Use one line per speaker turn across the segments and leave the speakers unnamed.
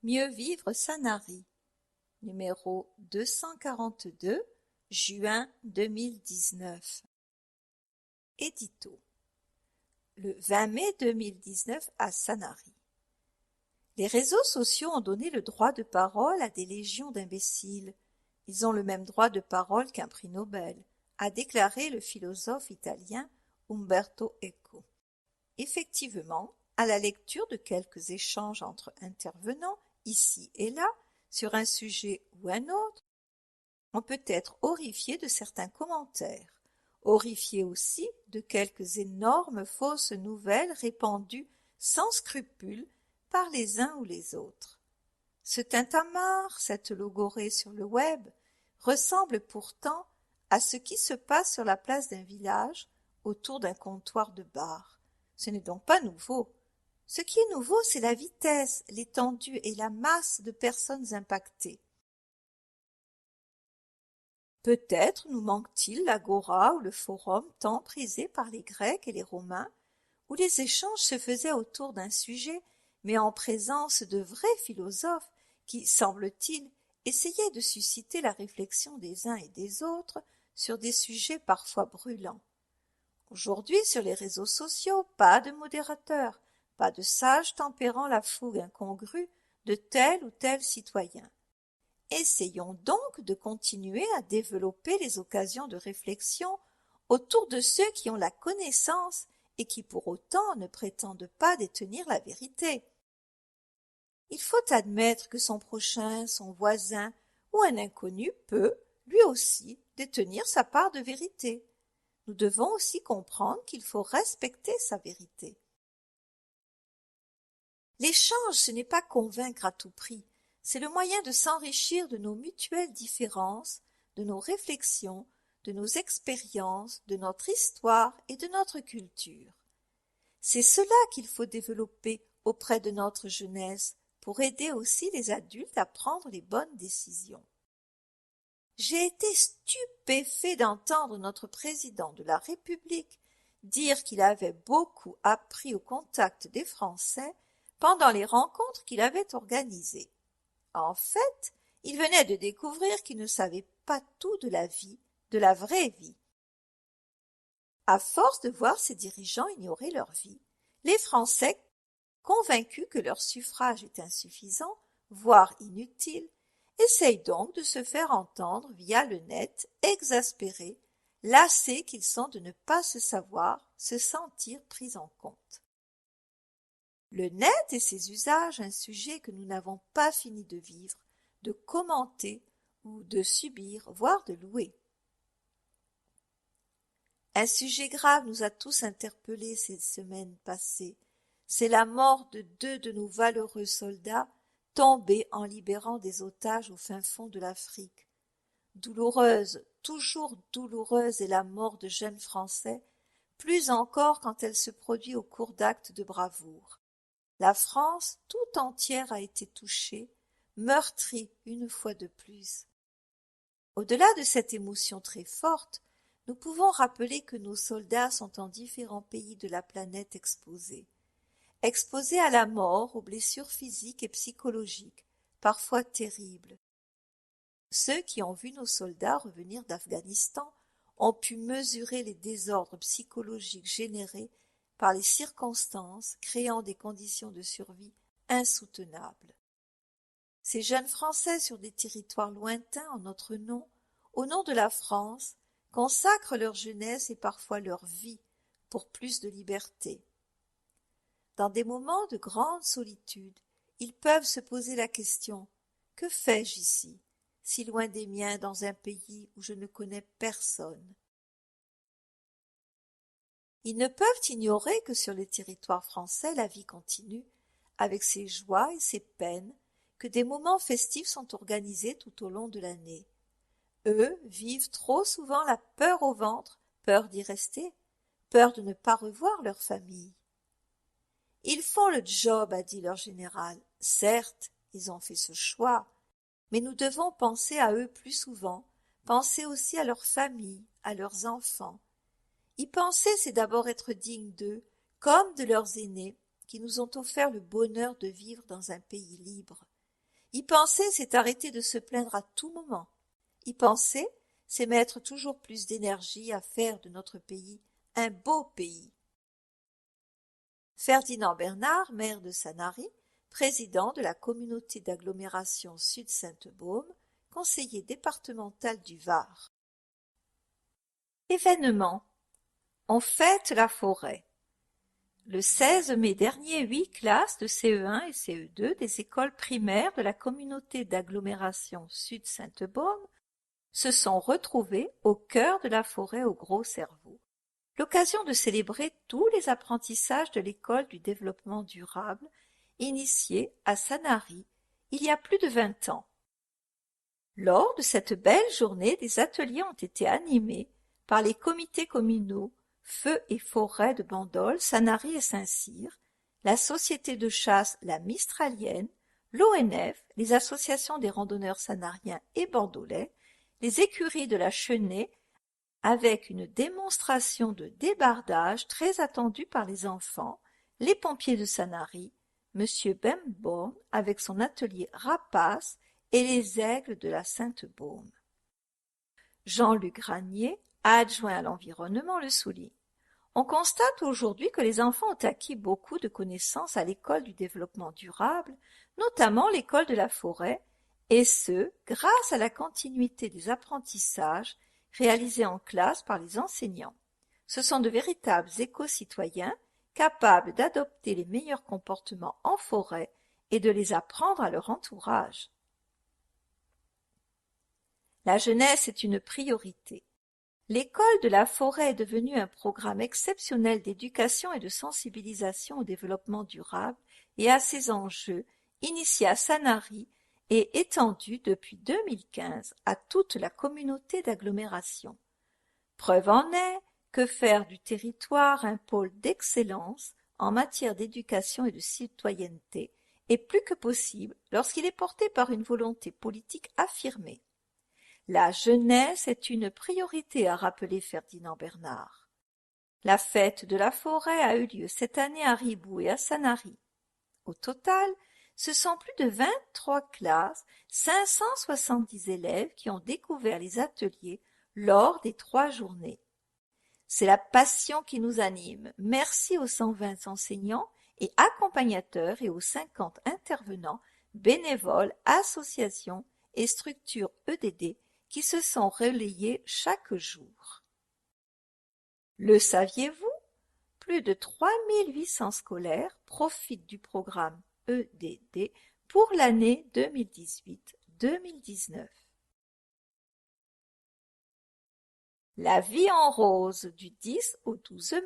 Mieux vivre Sanary, numéro 242, juin 2019. Édito. Le 20 mai 2019 à Sanary. Les réseaux sociaux ont donné le droit de parole à des légions d'imbéciles. Ils ont le même droit de parole qu'un prix Nobel, a déclaré le philosophe italien Umberto Eco. Effectivement, à la lecture de quelques échanges entre intervenants, ici et là, sur un sujet ou un autre, on peut être horrifié de certains commentaires, horrifié aussi de quelques énormes fausses nouvelles répandues sans scrupule par les uns ou les autres. Ce tintamarre, cette logorée sur le web, ressemble pourtant à ce qui se passe sur la place d'un village autour d'un comptoir de bar. Ce n'est donc pas nouveau. Ce qui est nouveau, c'est la vitesse, l'étendue et la masse de personnes impactées. Peut-être nous manque-t-il l'agora ou le forum tant prisé par les Grecs et les Romains, où les échanges se faisaient autour d'un sujet, mais en présence de vrais philosophes qui, semble-t-il, essayaient de susciter la réflexion des uns et des autres sur des sujets parfois brûlants. Aujourd'hui, sur les réseaux sociaux, pas de modérateur, pas de sage tempérant la fougue incongrue de tel ou tel citoyen. Essayons donc de continuer à développer les occasions de réflexion autour de ceux qui ont la connaissance et qui pour autant ne prétendent pas détenir la vérité. Il faut admettre que son prochain, son voisin ou un inconnu peut, lui aussi, détenir sa part de vérité. Nous devons aussi comprendre qu'il faut respecter sa vérité. L'échange, ce n'est pas convaincre à tout prix, c'est le moyen de s'enrichir de nos mutuelles différences, de nos réflexions, de nos expériences, de notre histoire et de notre culture. C'est cela qu'il faut développer auprès de notre jeunesse pour aider aussi les adultes à prendre les bonnes décisions. J'ai été stupéfait d'entendre notre président de la République dire qu'il avait beaucoup appris au contact des Français pendant les rencontres qu'il avait organisées. En fait, il venait de découvrir qu'il ne savait pas tout de la vie, de la vraie vie. À force de voir ses dirigeants ignorer leur vie, les Français, convaincus que leur suffrage est insuffisant, voire inutile, essayent donc de se faire entendre via le net, exaspérés, lassés qu'ils sont de ne pas se savoir, se sentir pris en compte. Le net et ses usages, un sujet que nous n'avons pas fini de vivre, de commenter ou de subir, voire de louer. Un sujet grave nous a tous interpellés ces semaines passées. C'est la mort de 2 de nos valeureux soldats tombés en libérant des otages au fin fond de l'Afrique. Douloureuse, toujours douloureuse est la mort de jeunes Français, plus encore quand elle se produit au cours d'actes de bravoure. La France tout entière a été touchée, meurtrie une fois de plus. Au-delà de cette émotion très forte, nous pouvons rappeler que nos soldats sont en différents pays de la planète exposés à la mort, aux blessures physiques et psychologiques, parfois terribles. Ceux qui ont vu nos soldats revenir d'Afghanistan ont pu mesurer les désordres psychologiques générés par les circonstances créant des conditions de survie insoutenables. Ces jeunes Français sur des territoires lointains en notre nom, au nom de la France, consacrent leur jeunesse et parfois leur vie pour plus de liberté. Dans des moments de grande solitude, ils peuvent se poser la question « Que fais-je ici, si loin des miens dans un pays où je ne connais personne ?» Ils ne peuvent ignorer que sur le territoire français la vie continue, avec ses joies et ses peines, que des moments festifs sont organisés tout au long de l'année. Eux vivent trop souvent la peur au ventre, peur d'y rester, peur de ne pas revoir leur famille. Ils font le job, a dit leur général. Certes, ils ont fait ce choix, mais nous devons penser à eux plus souvent, penser aussi à leur famille, à leurs enfants. Y penser, c'est d'abord être digne d'eux, comme de leurs aînés, qui nous ont offert le bonheur de vivre dans un pays libre. Y penser, c'est arrêter de se plaindre à tout moment. Y penser, c'est mettre toujours plus d'énergie à faire de notre pays un beau pays. Ferdinand Bernard, maire de Sanary, président de la communauté d'agglomération Sud-Sainte-Baume, conseiller départemental du Var. Événement. On fête la forêt. Le 16 mai dernier, 8 classes de CE1 et CE2 des écoles primaires de la communauté d'agglomération Sud-Sainte-Baume se sont retrouvées au cœur de la forêt au Gros Cerveau. L'occasion de célébrer tous les apprentissages de l'école du développement durable initiée à Sanary il y a plus de 20 ans. Lors de cette belle journée, des ateliers ont été animés par les comités communaux Feux et Forêt de Bandol, Sanary et Saint-Cyr, la société de chasse La Mistralienne, l'ONF, les associations des randonneurs sanariens et bandolais, les écuries de la Chenée, avec une démonstration de débardage très attendue par les enfants, les pompiers de Sanary, M. Bemborn avec son atelier Rapace et les aigles de la Sainte-Baume. Jean-Luc Granier, adjoint à l'environnement, le souligne. On constate aujourd'hui que les enfants ont acquis beaucoup de connaissances à l'école du développement durable, notamment l'école de la forêt, et ce, grâce à la continuité des apprentissages réalisés en classe par les enseignants. Ce sont de véritables éco-citoyens capables d'adopter les meilleurs comportements en forêt et de les apprendre à leur entourage. La jeunesse est une priorité. L'école de la forêt est devenue un programme exceptionnel d'éducation et de sensibilisation au développement durable et à ses enjeux, initié à Sanary et étendu depuis 2015 à toute la communauté d'agglomération. Preuve en est que faire du territoire un pôle d'excellence en matière d'éducation et de citoyenneté est plus que possible lorsqu'il est porté par une volonté politique affirmée. La jeunesse est une priorité, a rappelé Ferdinand Bernard. La fête de la forêt a eu lieu cette année à Ribou et à Sanary. Au total, ce sont plus de 23 classes, 570 élèves qui ont découvert les ateliers lors des 3 journées. C'est la passion qui nous anime. Merci aux 120 enseignants et accompagnateurs et aux 50 intervenants, bénévoles, associations et structures EDD qui se sont relayés chaque jour. Le saviez-vous? Plus de 3800 scolaires profitent du programme EDD pour l'année 2018-2019. La vie en rose du 10 au 12 mai,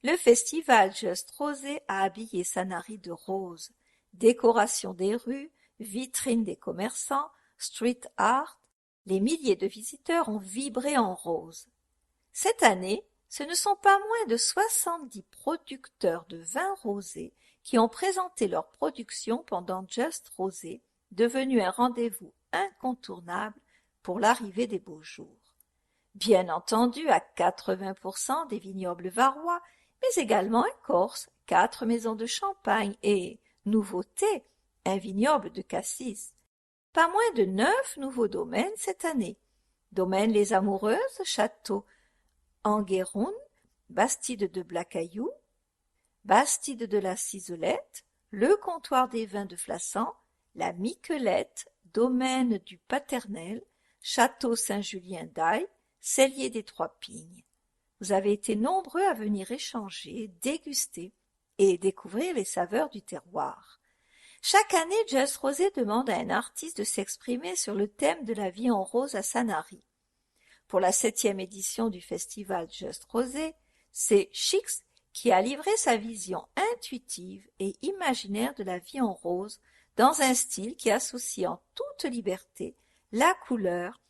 le festival Just Rosé a habillé Sanary de rose. Décoration des rues, vitrines des commerçants, street art, les milliers de visiteurs ont vibré en rose. Cette année, ce ne sont pas moins de 70 producteurs de vins rosés qui ont présenté leur production pendant Just Rosé, devenu un rendez-vous incontournable pour l'arrivée des beaux jours. Bien entendu à 80% des vignobles varois, mais également à Corse, 4 maisons de champagne et, nouveauté, un vignoble de cassis. Pas moins de 9 nouveaux domaines cette année. Domaine Les Amoureuses, Château Enguerrand, Bastide de Blacaillou, Bastide de la Ciselette, le comptoir des vins de Flassan, la Miquelette, domaine du Paternel, Château Saint-Julien d'Aille, Cellier des Trois Pignes. Vous avez été nombreux à venir échanger, déguster et découvrir les saveurs du terroir. Chaque année, Just Rosé demande à un artiste de s'exprimer sur le thème de la vie en rose à Sanary. Pour la 7e édition du festival Just Rosé, c'est Chix qui a livré sa vision intuitive et imaginaire de la vie en rose dans un style qui associe en toute liberté la couleur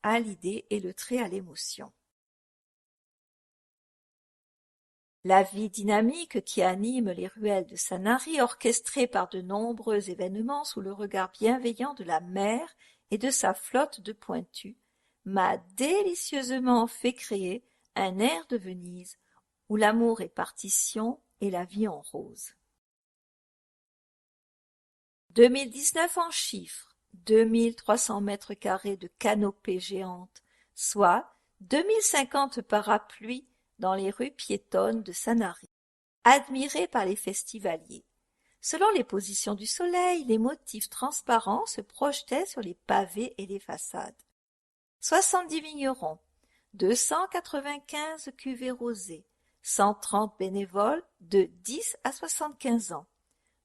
à l'idée et le trait à l'émotion. La vie dynamique qui anime les ruelles de Sanary, orchestrée par de nombreux événements sous le regard bienveillant de la mer et de sa flotte de pointus, m'a délicieusement fait créer un air de Venise où l'amour est partition et la vie en rose. 2019 en chiffres, 2300 mètres carrés de canopée géante, soit 2050 parapluies dans les rues piétonnes de Sanary, admirés par les festivaliers. Selon les positions du soleil, les motifs transparents se projetaient sur les pavés et les façades. 70 vignerons, 295 cuvées rosées, 130 bénévoles de 10 à 75 ans,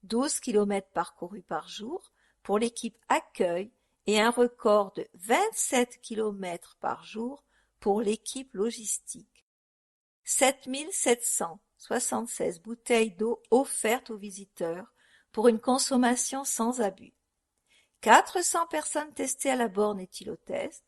12 kilomètres parcourus par jour pour l'équipe accueil et un record de 27 kilomètres par jour pour l'équipe logistique. 7776 bouteilles d'eau offertes aux visiteurs pour une consommation sans abus. 400 personnes testées à la borne éthylotest,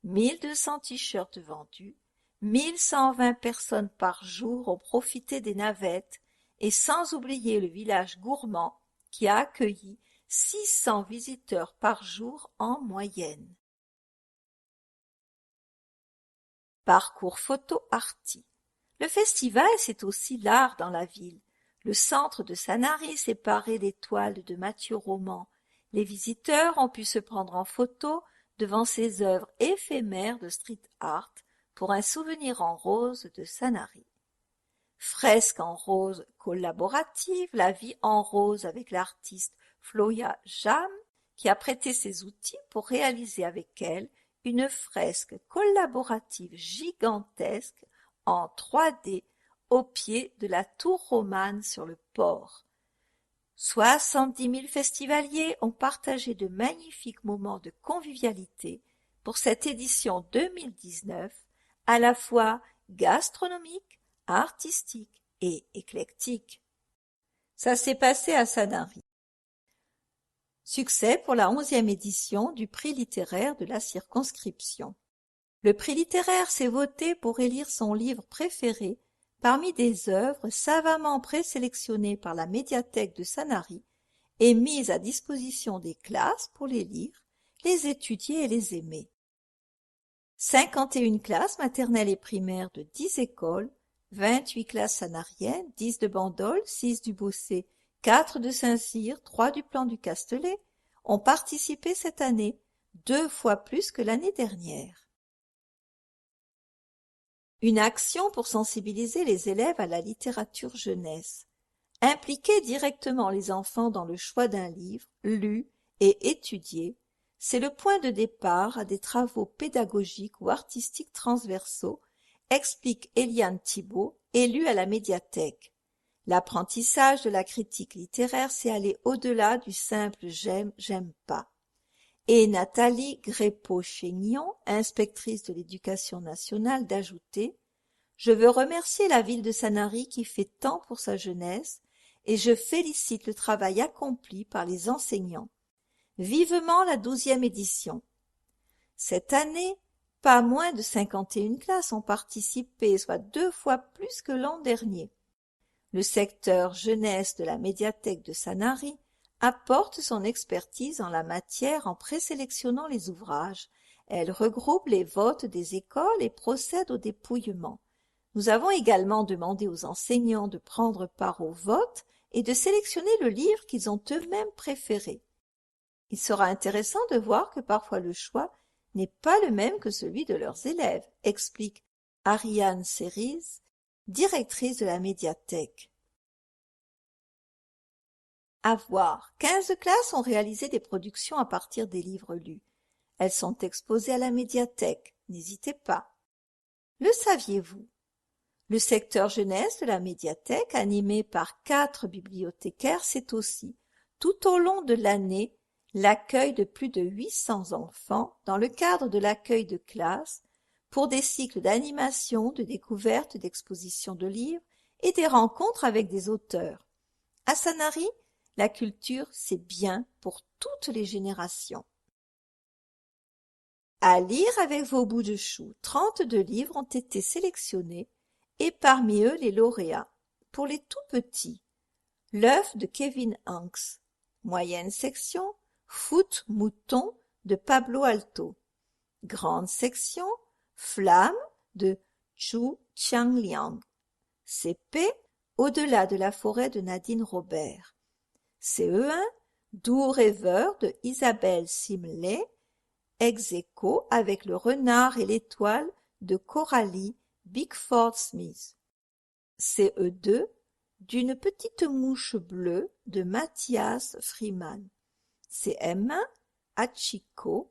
1200 t-shirts vendus, 1120 personnes par jour ont profité des navettes et sans oublier le village gourmand qui a accueilli 600 visiteurs par jour en moyenne. Parcours photo Arty. Le festival, c'est aussi l'art dans la ville. Le centre de Sanary s'est paré des toiles de Mathieu Roman. Les visiteurs ont pu se prendre en photo devant ces œuvres éphémères de street art pour un souvenir en rose de Sanary. Fresque en rose collaborative, la vie en rose avec l'artiste Floya Jam qui a prêté ses outils pour réaliser avec elle une fresque collaborative gigantesque en 3D au pied de la tour romane sur le port. 70 000 festivaliers ont partagé de magnifiques moments de convivialité pour cette édition 2019, à la fois gastronomique, artistique et éclectique. Ça s'est passé à Sanary. Succès pour la 11e édition du prix littéraire de la circonscription. Le prix littéraire s'est voté pour élire son livre préféré parmi des œuvres savamment présélectionnées par la médiathèque de Sanary et mises à disposition des classes pour les lire, les étudier et les aimer. 51 classes maternelles et primaires de 10 écoles, 28 classes sanariennes, 10 de Bandol, 6 du Bossé, 4 de Saint-Cyr, 3 du Plan du Castellet, ont participé cette année, 2 fois plus que l'année dernière. Une action pour sensibiliser les élèves à la littérature jeunesse. Impliquer directement les enfants dans le choix d'un livre, lu et étudié, c'est le point de départ à des travaux pédagogiques ou artistiques transversaux, explique Eliane Thibault, élue à la médiathèque. L'apprentissage de la critique littéraire s'est allé au-delà du simple j'aime, j'aime pas. Et Nathalie Grépeau-Chénion, inspectrice de l'éducation nationale, d'ajouter « Je veux remercier la ville de Sanary qui fait tant pour sa jeunesse et je félicite le travail accompli par les enseignants. Vivement la 12e édition. Cette année, pas moins de 51 classes ont participé, soit 2 fois plus que l'an dernier. Le secteur jeunesse de la médiathèque de Sanary apporte son expertise en la matière en présélectionnant les ouvrages. Elle regroupe les votes des écoles et procède au dépouillement. Nous avons également demandé aux enseignants de prendre part au vote et de sélectionner le livre qu'ils ont eux-mêmes préféré. Il sera intéressant de voir que parfois le choix n'est pas le même que celui de leurs élèves, explique Ariane Cerise, directrice de la médiathèque. À voir, 15 classes ont réalisé des productions à partir des livres lus. Elles sont exposées à la médiathèque, n'hésitez pas. Le saviez-vous? Le secteur jeunesse de la médiathèque, animé par 4 bibliothécaires, c'est aussi, tout au long de l'année, l'accueil de plus de 800 enfants dans le cadre de l'accueil de classe pour des cycles d'animation, de découverte, d'exposition de livres et des rencontres avec des auteurs. À Sanary, la culture, c'est bien pour toutes les générations. À lire avec vos bouts de chou, 32 livres ont été sélectionnés et parmi eux les lauréats. Pour les tout petits, L'œuf de Kevin Hanks, moyenne section, Foot mouton de Pablo Alto, grande section, Flamme de Zhu Qiangliang, CP, Au-delà de la forêt de Nadine Robert, CE1, Doux rêveur de Isabelle Simley, ex aequo avec Le renard et l'étoile de Coralie Bickford-Smith. CE2 d'une petite mouche bleue de Matthias Freeman. CM1 Hachiko,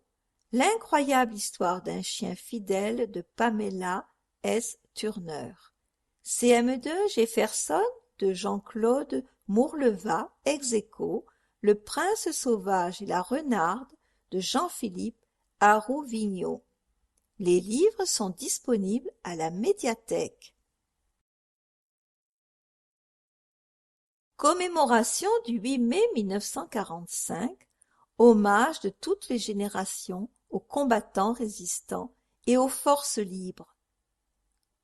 l'incroyable histoire d'un chien fidèle de Pamela S. Turner. CM2 Jefferson de Jean-Claude Mourleva, ex aequo, Le prince sauvage et la renarde de Jean-Philippe Arouvigno. Les livres sont disponibles à la médiathèque. Commémoration du 8 mai 1945, hommage de toutes les générations aux combattants résistants et aux forces libres.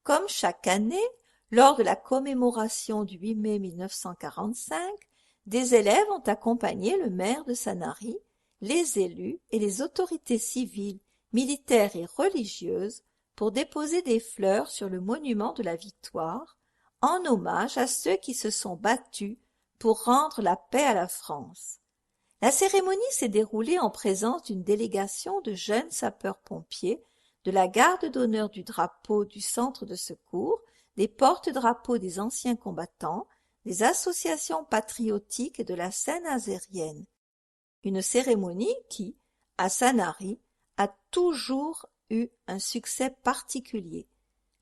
Comme chaque année, lors de la commémoration du 8 mai 1945, des élèves ont accompagné le maire de Sanary, les élus et les autorités civiles, militaires et religieuses pour déposer des fleurs sur le monument de la Victoire, en hommage à ceux qui se sont battus pour rendre la paix à la France. La cérémonie s'est déroulée en présence d'une délégation de jeunes sapeurs-pompiers, de la garde d'honneur du drapeau du centre de secours, des porte-drapeaux des anciens combattants, des associations patriotiques et de la scène azérienne. Une cérémonie qui, à Sanary, a toujours eu un succès particulier.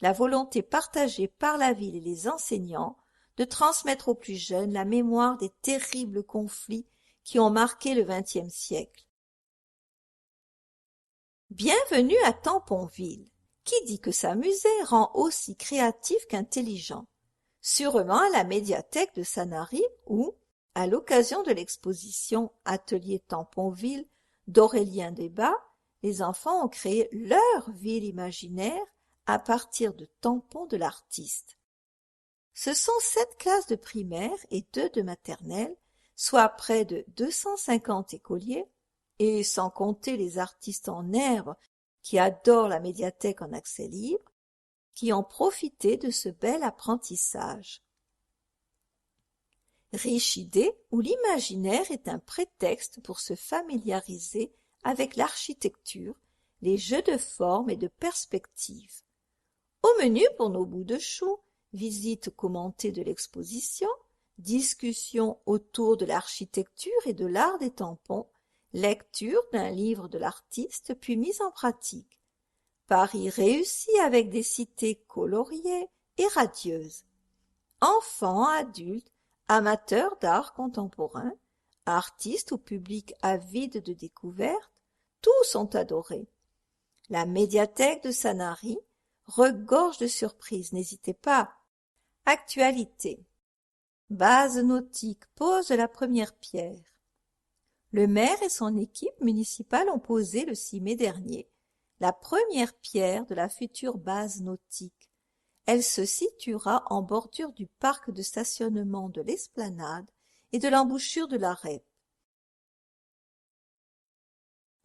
La volonté partagée par la ville et les enseignants de transmettre aux plus jeunes la mémoire des terribles conflits qui ont marqué le XXe siècle. Bienvenue à Tamponville. Qui dit que s'amuser rend aussi créatif qu'intelligent? Sûrement à la médiathèque de Sanary où, à l'occasion de l'exposition Atelier Tamponville d'Aurélien Debat, les enfants ont créé leur ville imaginaire à partir de tampons de l'artiste. Ce sont 7 classes de primaire et 2 de maternelle, soit près de 250 écoliers, et sans compter les artistes en herbe qui adorent la médiathèque en accès libre, qui ont profité de ce bel apprentissage. Riche idée où l'imaginaire est un prétexte pour se familiariser avec l'architecture, les jeux de forme et de perspective. Au menu pour nos bouts de chou, visite commentée de l'exposition, discussion autour de l'architecture et de l'art des tampons, lecture d'un livre de l'artiste puis mise en pratique. Paris réussi avec des cités coloriées et radieuses. Enfants, adultes, amateurs d'art contemporain, artistes ou public avide de découvertes, tous ont adoré. La médiathèque de Sanary regorge de surprises, n'hésitez pas. Actualité. Base nautique pose la première pierre. Le maire et son équipe municipale ont posé le 6 mai dernier la première pierre de la future base nautique. Elle se situera en bordure du parc de stationnement de l'Esplanade et de l'embouchure de la REP.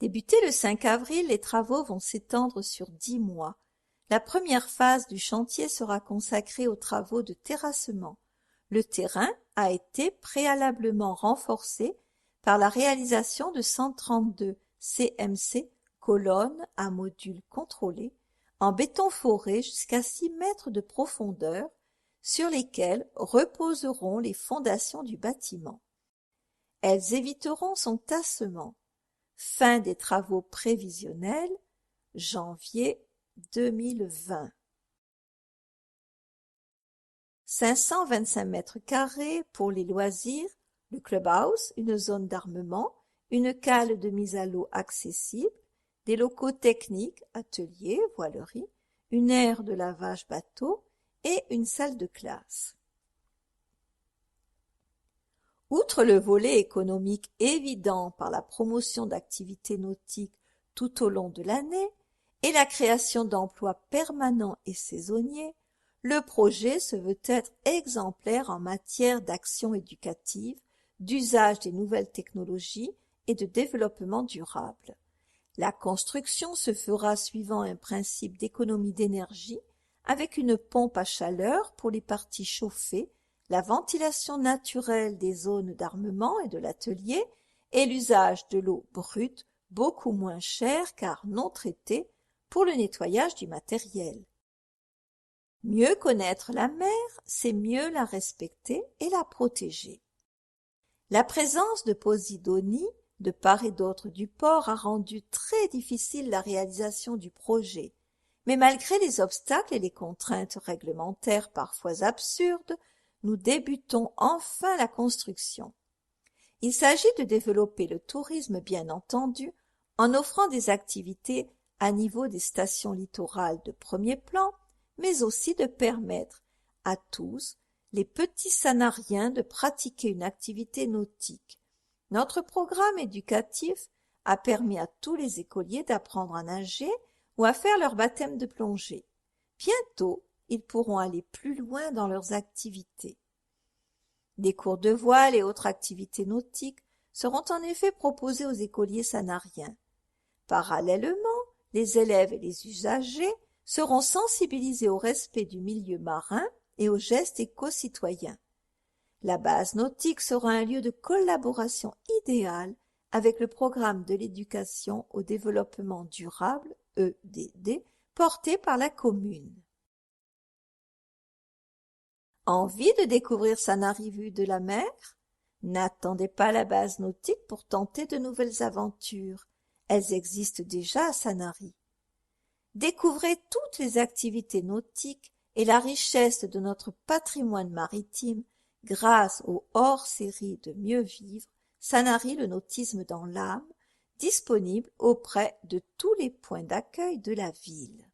Débutés le 5 avril, les travaux vont s'étendre sur 10 mois. La première phase du chantier sera consacrée aux travaux de terrassement. Le terrain a été préalablement renforcé par la réalisation de 132 CMC colonnes à module contrôlé en béton foré jusqu'à 6 mètres de profondeur sur lesquelles reposeront les fondations du bâtiment. Elles éviteront son tassement. Fin des travaux prévisionnels, janvier 2020. 525 mètres carrés pour les loisirs, le clubhouse, une zone d'armement, une cale de mise à l'eau accessible, des locaux techniques, ateliers, voilerie, une aire de lavage bateau et une salle de classe. Outre le volet économique évident par la promotion d'activités nautiques tout au long de l'année et la création d'emplois permanents et saisonniers, le projet se veut être exemplaire en matière d'action éducative, d'usage des nouvelles technologies et de développement durable. La construction se fera suivant un principe d'économie d'énergie avec une pompe à chaleur pour les parties chauffées, la ventilation naturelle des zones d'armement et de l'atelier et l'usage de l'eau brute beaucoup moins chère car non traitée pour le nettoyage du matériel. Mieux connaître la mer, c'est mieux la respecter et la protéger. La présence de Posidonie de part et d'autre du port a rendu très difficile la réalisation du projet, mais malgré les obstacles et les contraintes réglementaires parfois absurdes, nous débutons enfin la construction. Il s'agit de développer le tourisme bien entendu en offrant des activités à niveau des stations littorales de premier plan, mais aussi de permettre à tous les petits sanariens de pratiquer une activité nautique. Notre programme éducatif a permis à tous les écoliers d'apprendre à nager ou à faire leur baptême de plongée. Bientôt, ils pourront aller plus loin dans leurs activités. Des cours de voile et autres activités nautiques seront en effet proposés aux écoliers sanariens. Parallèlement, les élèves et les usagers seront sensibilisés au respect du milieu marin et aux gestes éco-citoyens. La base nautique sera un lieu de collaboration idéal avec le programme de l'éducation au développement durable, EDD, porté par la commune. Envie de découvrir Sanary vue de la mer? N'attendez pas la base nautique pour tenter de nouvelles aventures. Elles existent déjà à Sanary. Découvrez toutes les activités nautiques et la richesse de notre patrimoine maritime grâce au hors-série de Mieux vivre, Sanary le nautisme dans l'âme, disponible auprès de tous les points d'accueil de la ville.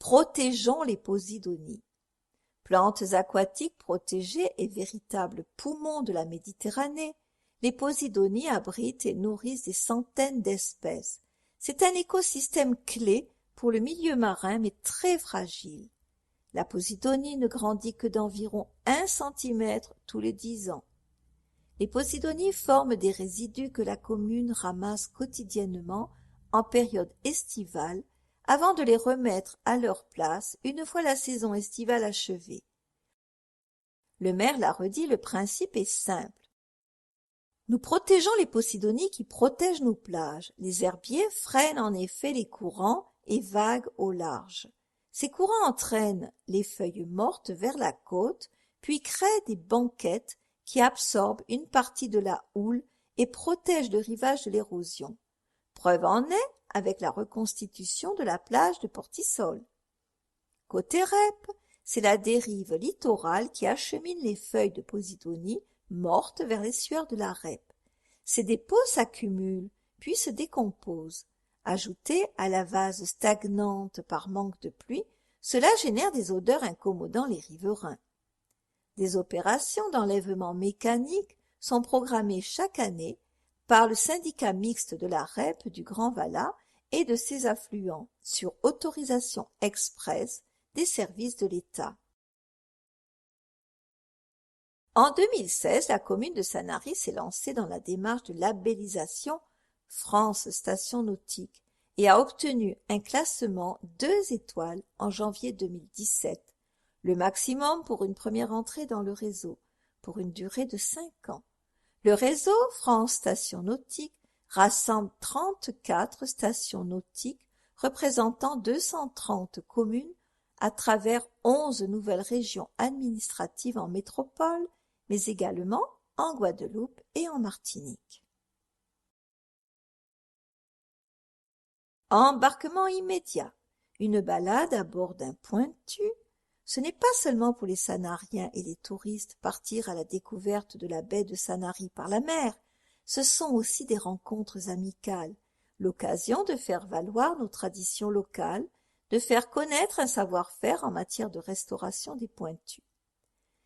Protégeons les Posidonies. Plantes aquatiques protégées et véritables poumons de la Méditerranée, les Posidonies abritent et nourrissent des centaines d'espèces. C'est un écosystème clé pour le milieu marin mais très fragile. La Posidonie ne grandit que d'environ 1 cm tous les 10 ans. Les Posidonies forment des résidus que la commune ramasse quotidiennement en période estivale avant de les remettre à leur place une fois la saison estivale achevée. Le maire l'a redit, le principe est simple. Nous protégeons les Posidonies qui protègent nos plages. Les herbiers freinent en effet les courants et vagues au large. Ces courants entraînent les feuilles mortes vers la côte, puis créent des banquettes qui absorbent une partie de la houle et protègent le rivage de l'érosion. Preuve en est avec la reconstitution de la plage de Portisol. Côté REP, c'est la dérive littorale qui achemine les feuilles de Posidonie mortes vers l'estuaire de la REP. Ces dépôts s'accumulent, puis se décomposent. Ajouté à la vase stagnante par manque de pluie, cela génère des odeurs incommodant les riverains. Des opérations d'enlèvement mécanique sont programmées chaque année par le syndicat mixte de la REP du Grand Valat et de ses affluents, sur autorisation expresse des services de l'État. En 2016, la commune de Sanary s'est lancée dans la démarche de labellisation France Station Nautique et a obtenu un classement 2 étoiles en janvier 2017, le maximum pour une première entrée dans le réseau, pour une durée de 5 ans. Le réseau France Station Nautique rassemble 34 stations nautiques représentant 230 communes à travers 11 nouvelles régions administratives en métropole, mais également en Guadeloupe et en Martinique. Embarquement immédiat. Une balade à bord d'un pointu, ce n'est pas seulement pour les Sanariens et les touristes partir à la découverte de la baie de Sanary par la mer, ce sont aussi des rencontres amicales, l'occasion de faire valoir nos traditions locales, de faire connaître un savoir-faire en matière de restauration des pointus.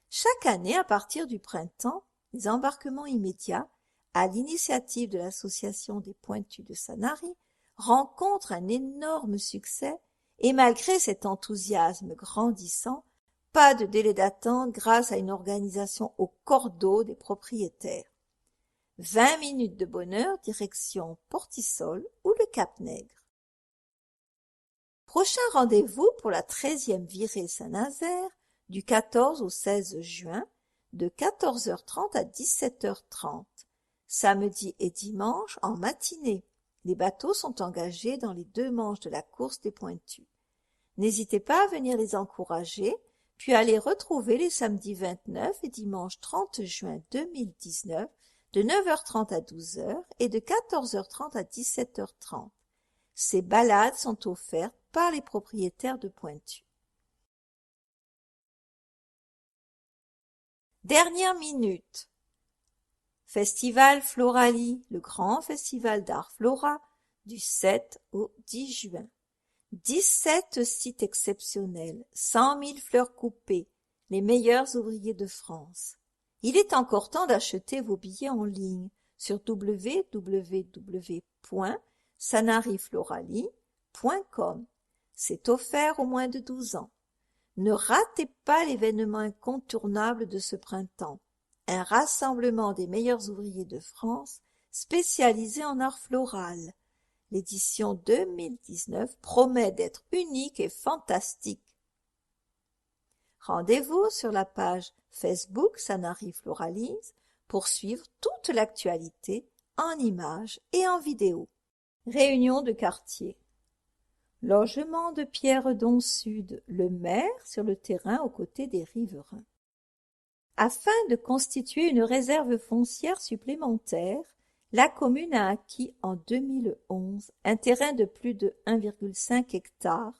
Chaque année, à partir du printemps, les embarquements immédiats, à l'initiative de l'association des pointus de Sanary, rencontrent un énorme succès et malgré cet enthousiasme grandissant, pas de délai d'attente grâce à une organisation au cordeau des propriétaires. 20 minutes de bonheur direction Portisol ou le Cap-Nègre. Prochain rendez-vous pour la 13e virée Saint-Nazaire du 14 au 16 juin de 14h30 à 17h30, samedi et dimanche en matinée. Les bateaux sont engagés dans les 2 manches de la course des Pointus. N'hésitez pas à venir les encourager, puis à les retrouver les samedis 29 et dimanche 30 juin 2019 de 9h30 à 12h et de 14h30 à 17h30. Ces balades sont offertes par les propriétaires de Pointus. Dernière minute. Festival Floralie, le grand festival d'art Flora, du 7 au 10 juin. 17 sites exceptionnels, 100 000 fleurs coupées, les meilleurs ouvriers de France. Il est encore temps d'acheter vos billets en ligne sur www.sanarifloralie.com. C'est offert aux moins de 12 ans. Ne ratez pas l'événement incontournable de ce printemps, un rassemblement des meilleurs ouvriers de France spécialisé en art floral. L'édition 2019 promet d'être unique et fantastique. Rendez-vous sur la page Facebook Sanary Floralise pour suivre toute l'actualité en images et en vidéo. Réunion de quartier. Logement de Pierredon Sud, le maire sur le terrain aux côtés des riverains. Afin de constituer une réserve foncière supplémentaire, la commune a acquis en 2011 un terrain de plus de 1,5 hectare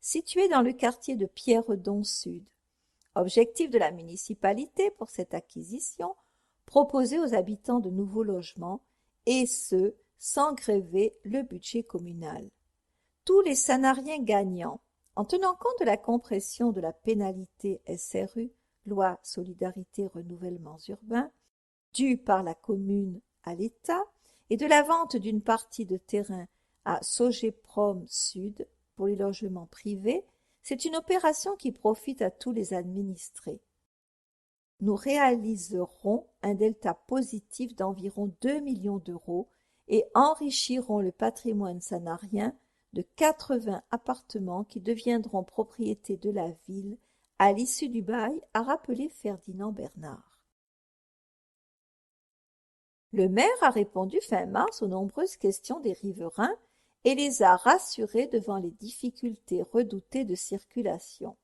situé dans le quartier de Pierredon Sud. Objectif de la municipalité pour cette acquisition, proposer aux habitants de nouveaux logements, et ce, sans gréver le budget communal. Tous les Sanariens gagnants, en tenant compte de la compression de la pénalité SRU, loi Solidarité Renouvellements Urbains, due par la commune à l'État, et de la vente d'une partie de terrain à Sogeprom Sud pour les logements privés, c'est une opération qui profite à tous les administrés. Nous réaliserons un delta positif d'environ 2 millions d'euros et enrichirons le patrimoine sanarien de 80 appartements qui deviendront propriété de la ville à l'issue du bail, a rappelé Ferdinand Bernard. Le maire a répondu fin mars aux nombreuses questions des riverains et les a rassurés devant les difficultés redoutées de circulation.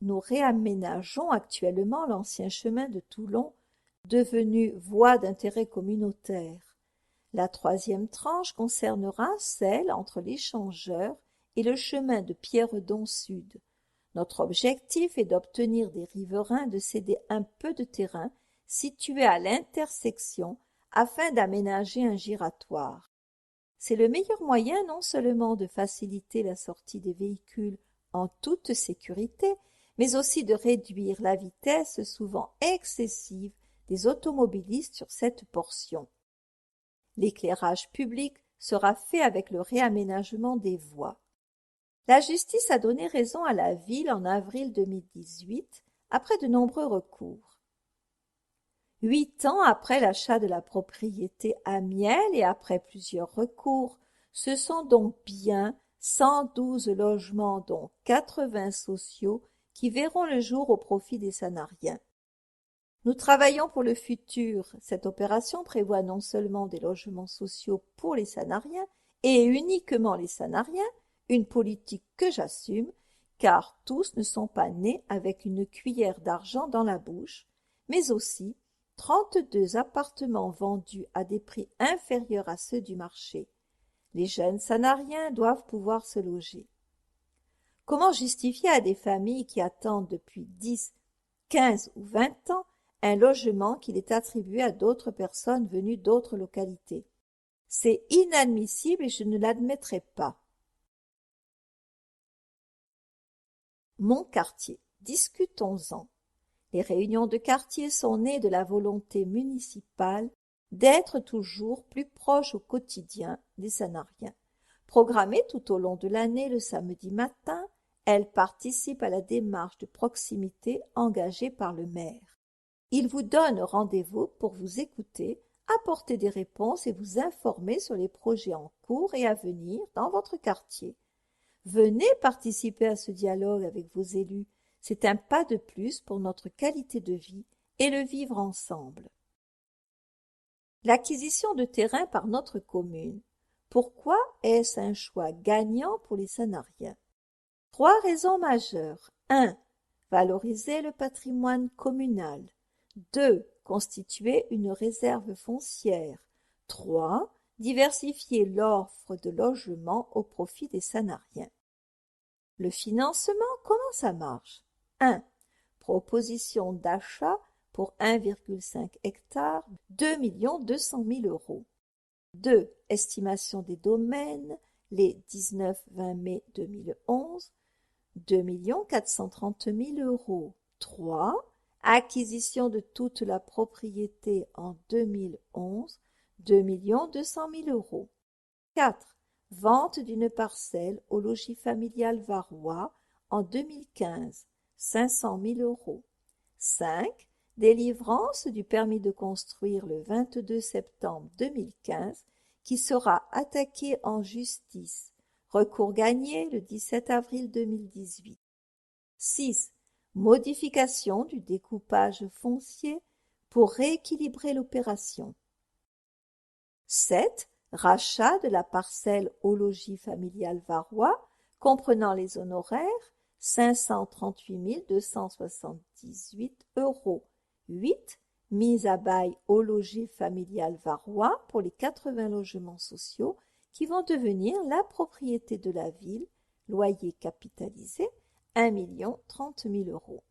Nous réaménageons actuellement l'ancien chemin de Toulon, devenu voie d'intérêt communautaire. La 3e tranche concernera celle entre l'échangeur et le chemin de Pierredon Sud. Notre objectif est d'obtenir des riverains de céder un peu de terrain situé à l'intersection afin d'aménager un giratoire. C'est le meilleur moyen non seulement de faciliter la sortie des véhicules en toute sécurité, mais aussi de réduire la vitesse souvent excessive des automobilistes sur cette portion. L'éclairage public sera fait avec le réaménagement des voies. La justice a donné raison à la ville en avril 2018 après de nombreux recours. 8 ans après l'achat de la propriété à Miel et après plusieurs recours, ce sont donc bien 112 logements dont 80 sociaux qui verront le jour au profit des Sanariens. Nous travaillons pour le futur. Cette opération prévoit non seulement des logements sociaux pour les Sanariens et uniquement les Sanariens, une politique que j'assume, car tous ne sont pas nés avec une cuillère d'argent dans la bouche, mais aussi 32 appartements vendus à des prix inférieurs à ceux du marché. Les jeunes Sanariens doivent pouvoir se loger. Comment justifier à des familles qui attendent depuis 10, 15 ou 20 ans un logement qu'il est attribué à d'autres personnes venues d'autres localités? C'est inadmissible et je ne l'admettrai pas. Mon quartier, discutons-en. Les réunions de quartier sont nées de la volonté municipale d'être toujours plus proche au quotidien des Sanariens. Programmées tout au long de l'année le samedi matin, elles participent à la démarche de proximité engagée par le maire. Il vous donne rendez-vous pour vous écouter, apporter des réponses et vous informer sur les projets en cours et à venir dans votre quartier. Venez participer à ce dialogue avec vos élus. C'est un pas de plus pour notre qualité de vie et le vivre ensemble. L'acquisition de terrain par notre commune. Pourquoi est-ce un choix gagnant pour les Sanariens? 3 raisons majeures. 1. Valoriser le patrimoine communal. 2. Constituer une réserve foncière. 3. Diversifier l'offre de logement au profit des Sanariens. Le financement, comment ça marche? 1. Proposition d'achat pour 1,5 hectare, 2 200 000 €. 2. Estimation des domaines, les 19-20 mai 2011, 2 430 000 €. 3. Acquisition de toute la propriété en 2011, 2 200 000 €. 4. Vente d'une parcelle au logis familial Varrois en 2015, 500 000 €. 5. Délivrance du permis de construire le 22 septembre 2015 qui sera attaqué en justice. Recours gagné le 17 avril 2018. 6. Modification du découpage foncier pour rééquilibrer l'opération. 7. Rachat de la parcelle au logis familial Varrois comprenant les honoraires 538 278 €. 8. Mise à bail au logis familial Varrois pour les 80 logements sociaux qui vont devenir la propriété de la ville, loyer capitalisé 1 030 000 €.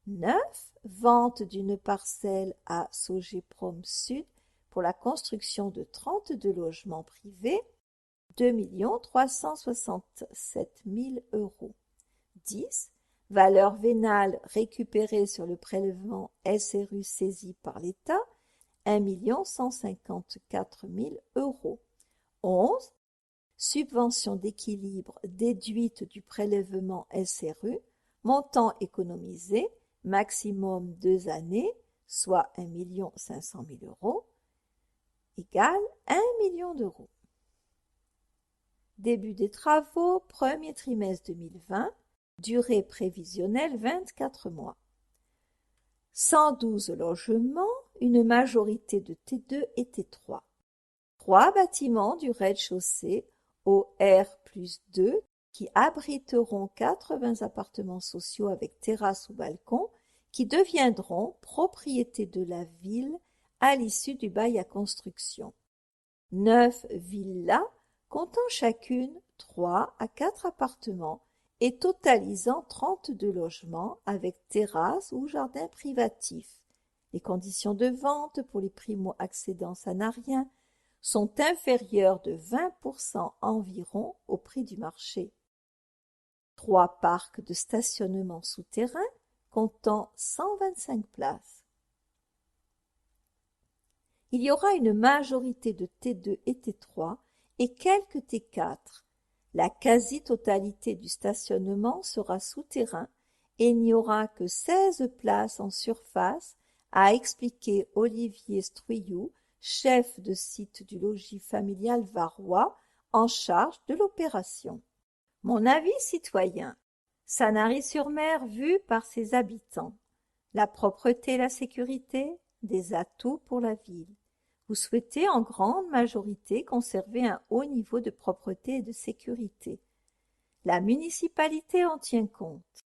9. Vente d'une parcelle à Sogeprom Sud pour la construction de 32 logements privés, 2 367 000 €. 10. Valeur vénale récupérée sur le prélèvement SRU saisi par l'État, 1 154 000 €. 11. Subvention d'équilibre déduite du prélèvement SRU, montant économisé, maximum 2 années, soit 1 500 000 €, égale 1 million d'euros. Début des travaux, premier trimestre 2020, durée prévisionnelle 24 mois. 112 logements, une majorité de T2 et T3. 3 bâtiments du rez-de-chaussée au R+2 qui abriteront 80 appartements sociaux avec terrasse ou balcon qui deviendront propriété de la ville à l'issue du bail à construction. 9 villas comptant chacune 3 à 4 appartements et totalisant 32 logements avec terrasse ou jardin privatif. Les conditions de vente pour les primo-accédants sanariens sont inférieures de 20% environ au prix du marché. 3 parcs de stationnement souterrain comptant 125 places. Il y aura une majorité de T2 et T3 et quelques T4. La quasi-totalité du stationnement sera souterrain et il n'y aura que 16 places en surface, a expliqué Olivier Struyou, chef de site du logis familial Varrois, en charge de l'opération. Mon avis citoyen. Sanary-sur-Mer vu par ses habitants. La propreté et la sécurité, des atouts pour la ville. Vous souhaitez en grande majorité conserver un haut niveau de propreté et de sécurité. La municipalité en tient compte.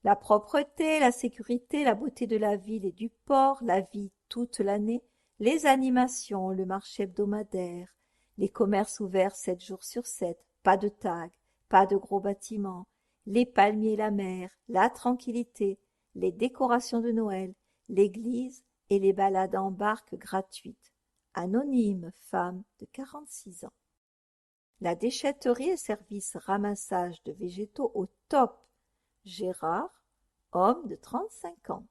La propreté, la sécurité, la beauté de la ville et du port, la vie toute l'année, les animations, le marché hebdomadaire, les commerces ouverts 7 jours sur 7, pas de tag, pas de gros bâtiments, les palmiers et la mer, la tranquillité, les décorations de Noël, l'église et les balades en barque gratuites. Anonyme, femme de 46 ans. La déchetterie et service ramassage de végétaux au top. Gérard, homme de 35 ans.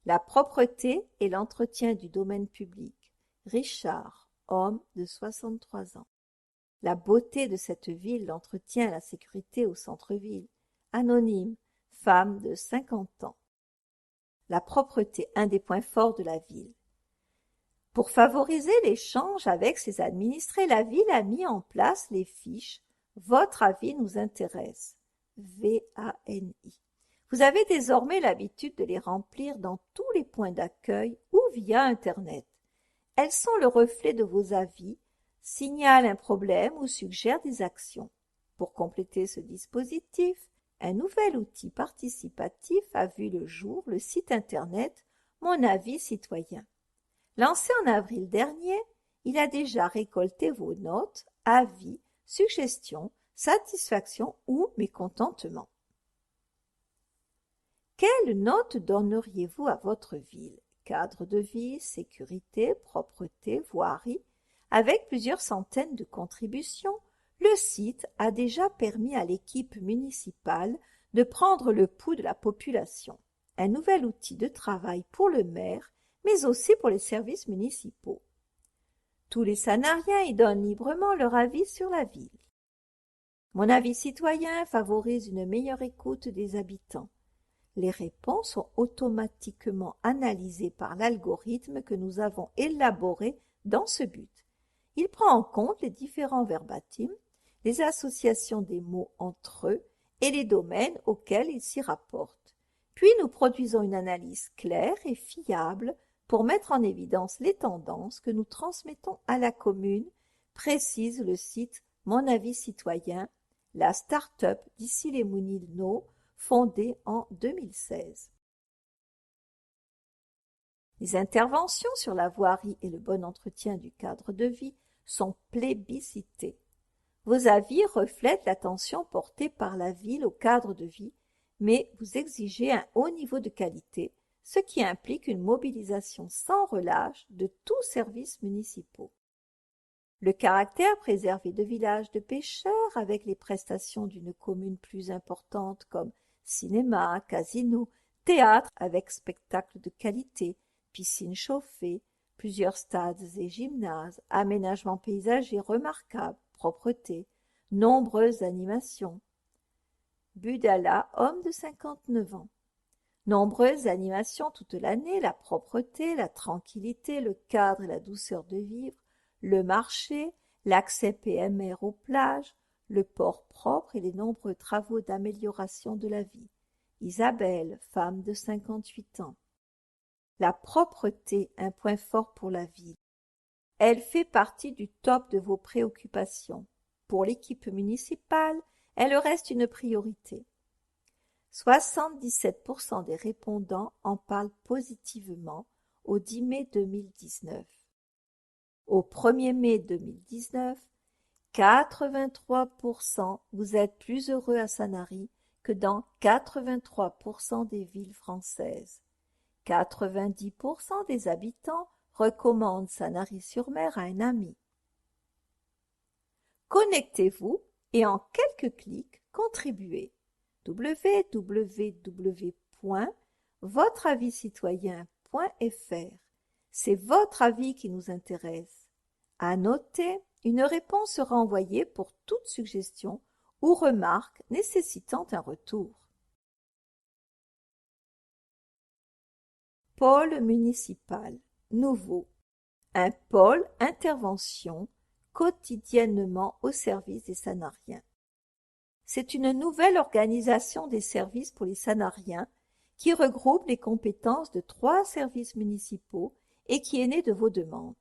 La propreté et l'entretien du domaine public. Richard, homme de 63 ans. La beauté de cette ville, l'entretien et la sécurité au centre-ville. Anonyme, femme de 50 ans. La propreté, un des points forts de la ville. Pour favoriser l'échange avec ses administrés, la ville a mis en place les fiches « Votre avis nous intéresse » (VANI). Vous avez désormais l'habitude de les remplir dans tous les points d'accueil ou via Internet. Elles sont le reflet de vos avis, signalent un problème ou suggèrent des actions. Pour compléter ce dispositif, un nouvel outil participatif a vu le jour, le site Internet Mon avis citoyen. Lancé en avril dernier, il a déjà récolté vos notes, avis, suggestions, satisfactions ou mécontentements. Quelle note donneriez-vous à votre ville? Cadre de vie, sécurité, propreté, voirie. Avec plusieurs centaines de contributions, le site a déjà permis à l'équipe municipale de prendre le pouls de la population. Un nouvel outil de travail pour le maire, mais aussi pour les services municipaux. Tous les Sanariens y donnent librement leur avis sur la ville. Mon avis citoyen favorise une meilleure écoute des habitants. Les réponses sont automatiquement analysées par l'algorithme que nous avons élaboré dans ce but. Il prend en compte les différents verbatims, les associations des mots entre eux et les domaines auxquels ils s'y rapportent. Puis nous produisons une analyse claire et fiable pour mettre en évidence les tendances que nous transmettons à la commune, précise le site Mon avis citoyen, la start-up d'Issy-les-Moulineaux, fondée en 2016. Les interventions sur la voirie et le bon entretien du cadre de vie sont plébiscitées. Vos avis reflètent l'attention portée par la ville au cadre de vie, mais vous exigez un haut niveau de qualité, ce qui implique une mobilisation sans relâche de tous services municipaux. Le caractère préservé de villages de pêcheurs avec les prestations d'une commune plus importante comme cinéma, casino, théâtre avec spectacles de qualité, piscines chauffées, plusieurs stades et gymnases, aménagements paysagers remarquables, propreté, nombreuses animations. Budala, homme de 59 ans. Nombreuses animations toute l'année, la propreté, la tranquillité, le cadre et la douceur de vivre, le marché, l'accès PMR aux plages, le port propre et les nombreux travaux d'amélioration de la vie. Isabelle, femme de 58 ans. La propreté, un point fort pour la ville. Elle fait partie du top de vos préoccupations. Pour l'équipe municipale, elle reste une priorité. 77% des répondants en parlent positivement au 10 mai 2019. Au 1er mai 2019, 83% vous êtes plus heureux à Sanary que dans 83% des villes françaises. 90% des habitants recommandent Sanary-sur-Mer à un ami. Connectez-vous et en quelques clics, contribuez. www.votreaviscitoyen.fr. C'est votre avis qui nous intéresse. À noter, une réponse sera envoyée pour toute suggestion ou remarque nécessitant un retour. Pôle municipal. Nouveau. Un pôle intervention quotidiennement au service des Sanariens. C'est une nouvelle organisation des services pour les Sanariens qui regroupe les compétences de 3 services municipaux et qui est née de vos demandes.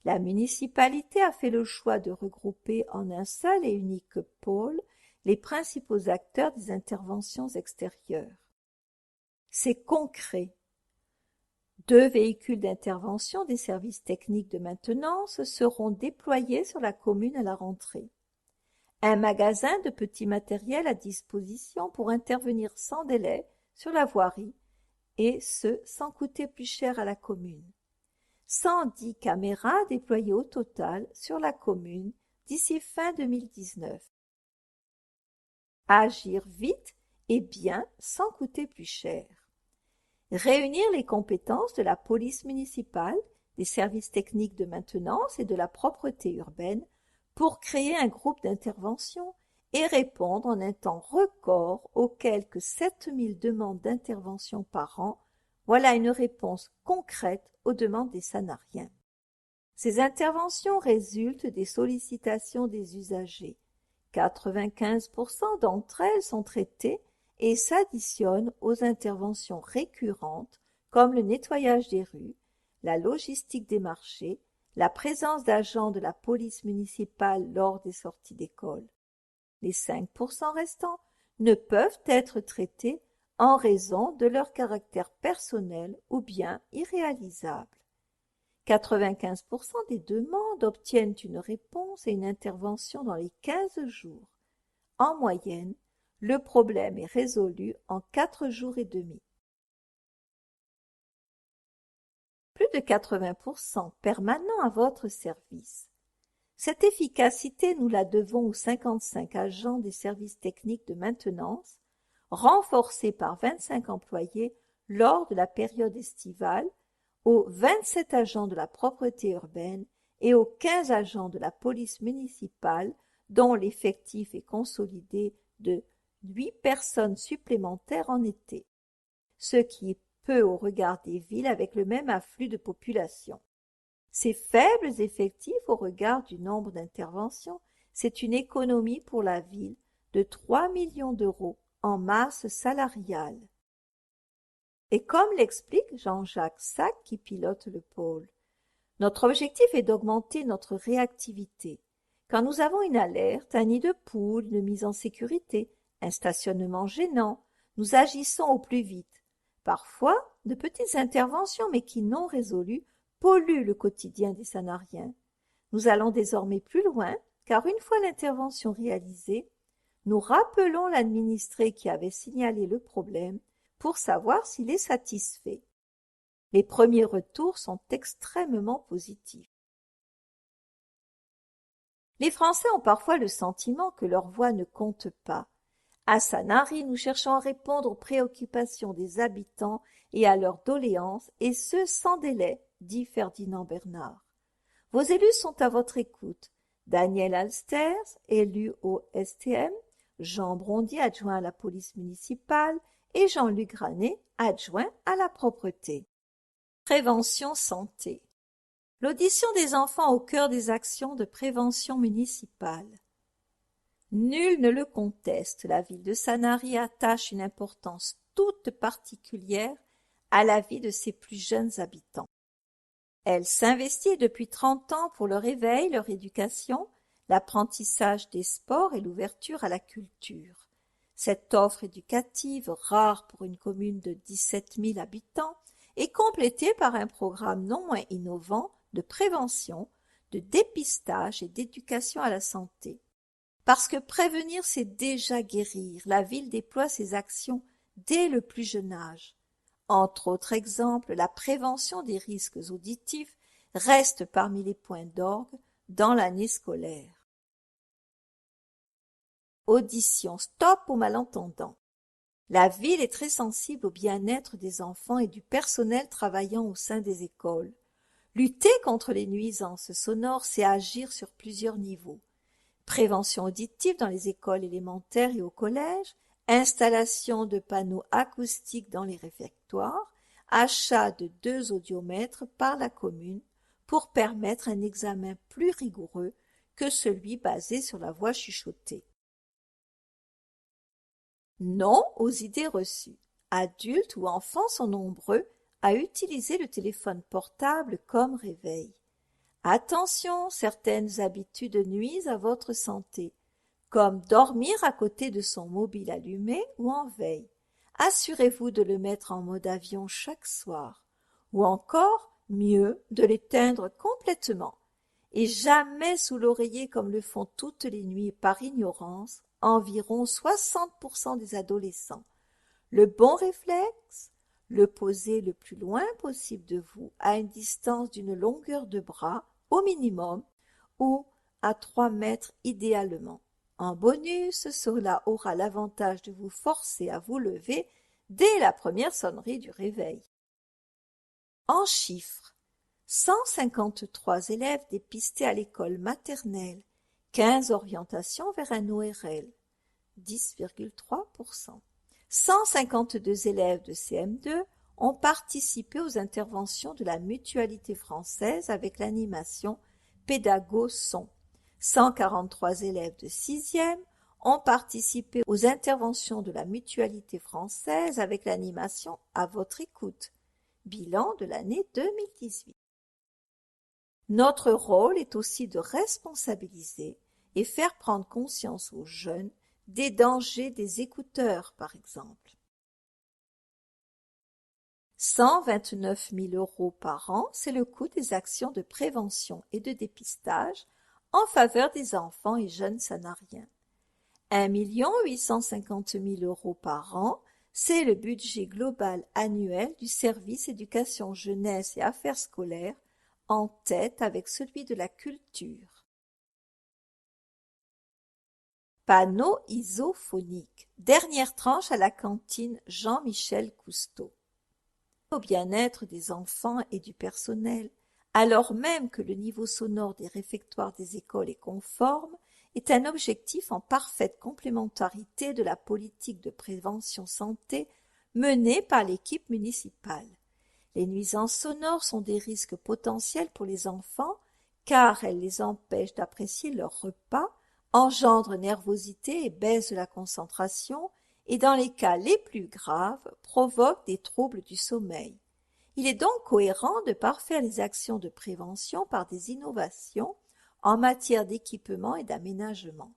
La municipalité a fait le choix de regrouper en un seul et unique pôle les principaux acteurs des interventions extérieures. C'est concret. 2 véhicules d'intervention des services techniques de maintenance seront déployés sur la commune à la rentrée. Un magasin de petit matériel à disposition pour intervenir sans délai sur la voirie, et ce sans coûter plus cher à la commune. 110 caméras déployées au total sur la commune d'ici fin 2019. Agir vite et bien sans coûter plus cher. Réunir les compétences de la police municipale, des services techniques de maintenance et de la propreté urbaine pour créer un groupe d'intervention et répondre en un temps record aux quelque 7000 demandes d'intervention par an. Voilà une réponse concrète aux demandes des Sanariens. Ces interventions résultent des sollicitations des usagers. 95% d'entre elles sont traitées et s'additionnent aux interventions récurrentes comme le nettoyage des rues, la logistique des marchés, la présence d'agents de la police municipale lors des sorties d'école. Les 5% restants ne peuvent être traités en raison de leur caractère personnel ou bien irréalisable. 95% des demandes obtiennent une réponse et une intervention dans les 15 jours. En moyenne, le problème est résolu en 4 jours et demi. Plus de 80% permanents à votre service. Cette efficacité, nous la devons aux 55 agents des services techniques de maintenance, renforcés par 25 employés lors de la période estivale, aux 27 agents de la propreté urbaine et aux 15 agents de la police municipale, dont l'effectif est consolidé de 8 personnes supplémentaires en été, ce qui est peu au regard des villes avec le même afflux de population. Ces faibles effectifs au regard du nombre d'interventions, c'est une économie pour la ville de 3 millions d'euros en masse salariale. Et comme l'explique Jean-Jacques Sac qui pilote le pôle, notre objectif est d'augmenter notre réactivité. Quand nous avons une alerte, un nid de poule, une mise en sécurité, un stationnement gênant, nous agissons au plus vite. Parfois, de petites interventions, mais qui non résolues, polluent le quotidien des Sanariens. Nous allons désormais plus loin, car une fois l'intervention réalisée, nous rappelons l'administré qui avait signalé le problème pour savoir s'il est satisfait. Les premiers retours sont extrêmement positifs. Les Français ont parfois le sentiment que leur voix ne compte pas. À Sanary, nous cherchons à répondre aux préoccupations des habitants et à leurs doléances, et ce sans délai, dit Ferdinand Bernard. Vos élus sont à votre écoute. Daniel Alsters, élu au STM, Jean Brondier, adjoint à la police municipale, et Jean-Luc Granet, adjoint à la propreté. Prévention santé. L'audition des enfants au cœur des actions de prévention municipale. Nul ne le conteste, la ville de Sanary attache une importance toute particulière à la vie de ses plus jeunes habitants. Elle s'investit depuis 30 ans pour leur éveil, leur éducation, l'apprentissage des sports et l'ouverture à la culture. Cette offre éducative, rare pour une commune de 17 000 habitants, est complétée par un programme non moins innovant de prévention, de dépistage et d'éducation à la santé. Parce que prévenir, c'est déjà guérir, la ville déploie ses actions dès le plus jeune âge. Entre autres exemples, la prévention des risques auditifs reste parmi les points d'orgue dans l'année scolaire. Audition stop aux malentendants. La ville est très sensible au bien-être des enfants et du personnel travaillant au sein des écoles. Lutter contre les nuisances sonores, c'est agir sur plusieurs niveaux. Prévention auditive dans les écoles élémentaires et au collège, installation de panneaux acoustiques dans les réfectoires, achat de 2 audiomètres par la commune pour permettre un examen plus rigoureux que celui basé sur la voix chuchotée. Non aux idées reçues. Adultes ou enfants sont nombreux à utiliser le téléphone portable comme réveil. Attention, certaines habitudes nuisent à votre santé, comme dormir à côté de son mobile allumé ou en veille. Assurez-vous de le mettre en mode avion chaque soir, ou encore, mieux, de l'éteindre complètement, et jamais sous l'oreiller comme le font toutes les nuits par ignorance, environ 60% des adolescents. Le bon réflexe, le poser le plus loin possible de vous, à une distance d'une longueur de bras au minimum, ou à 3 mètres idéalement. En bonus, cela aura l'avantage de vous forcer à vous lever dès la première sonnerie du réveil. En chiffres, 153 élèves dépistés à l'école maternelle, 15 orientations vers un ORL, 10,3%. 152 élèves de CM2 ont participé aux interventions de la Mutualité française avec l'animation Pédago-Son. 143 élèves de 6e ont participé aux interventions de la Mutualité française avec l'animation À votre écoute. Bilan de l'année 2018. Notre rôle est aussi de responsabiliser et faire prendre conscience aux jeunes des dangers des écouteurs, par exemple. 129 000 € par an, c'est le coût des actions de prévention et de dépistage en faveur des enfants et jeunes sanariens. 1 850 000 € par an, c'est le budget global annuel du service éducation jeunesse et affaires scolaires, en tête avec celui de la culture. Panneaux isophoniques. Dernière tranche à la cantine Jean-Michel Cousteau. Au bien-être des enfants et du personnel, alors même que le niveau sonore des réfectoires des écoles est conforme, est un objectif en parfaite complémentarité de la politique de prévention santé menée par l'équipe municipale. Les nuisances sonores sont des risques potentiels pour les enfants car elles les empêchent d'apprécier leur repas, engendrent nervosité et baisse de la concentration et dans les cas les plus graves provoquent des troubles du sommeil. Il est donc cohérent de parfaire les actions de prévention par des innovations en matière d'équipement et d'aménagement.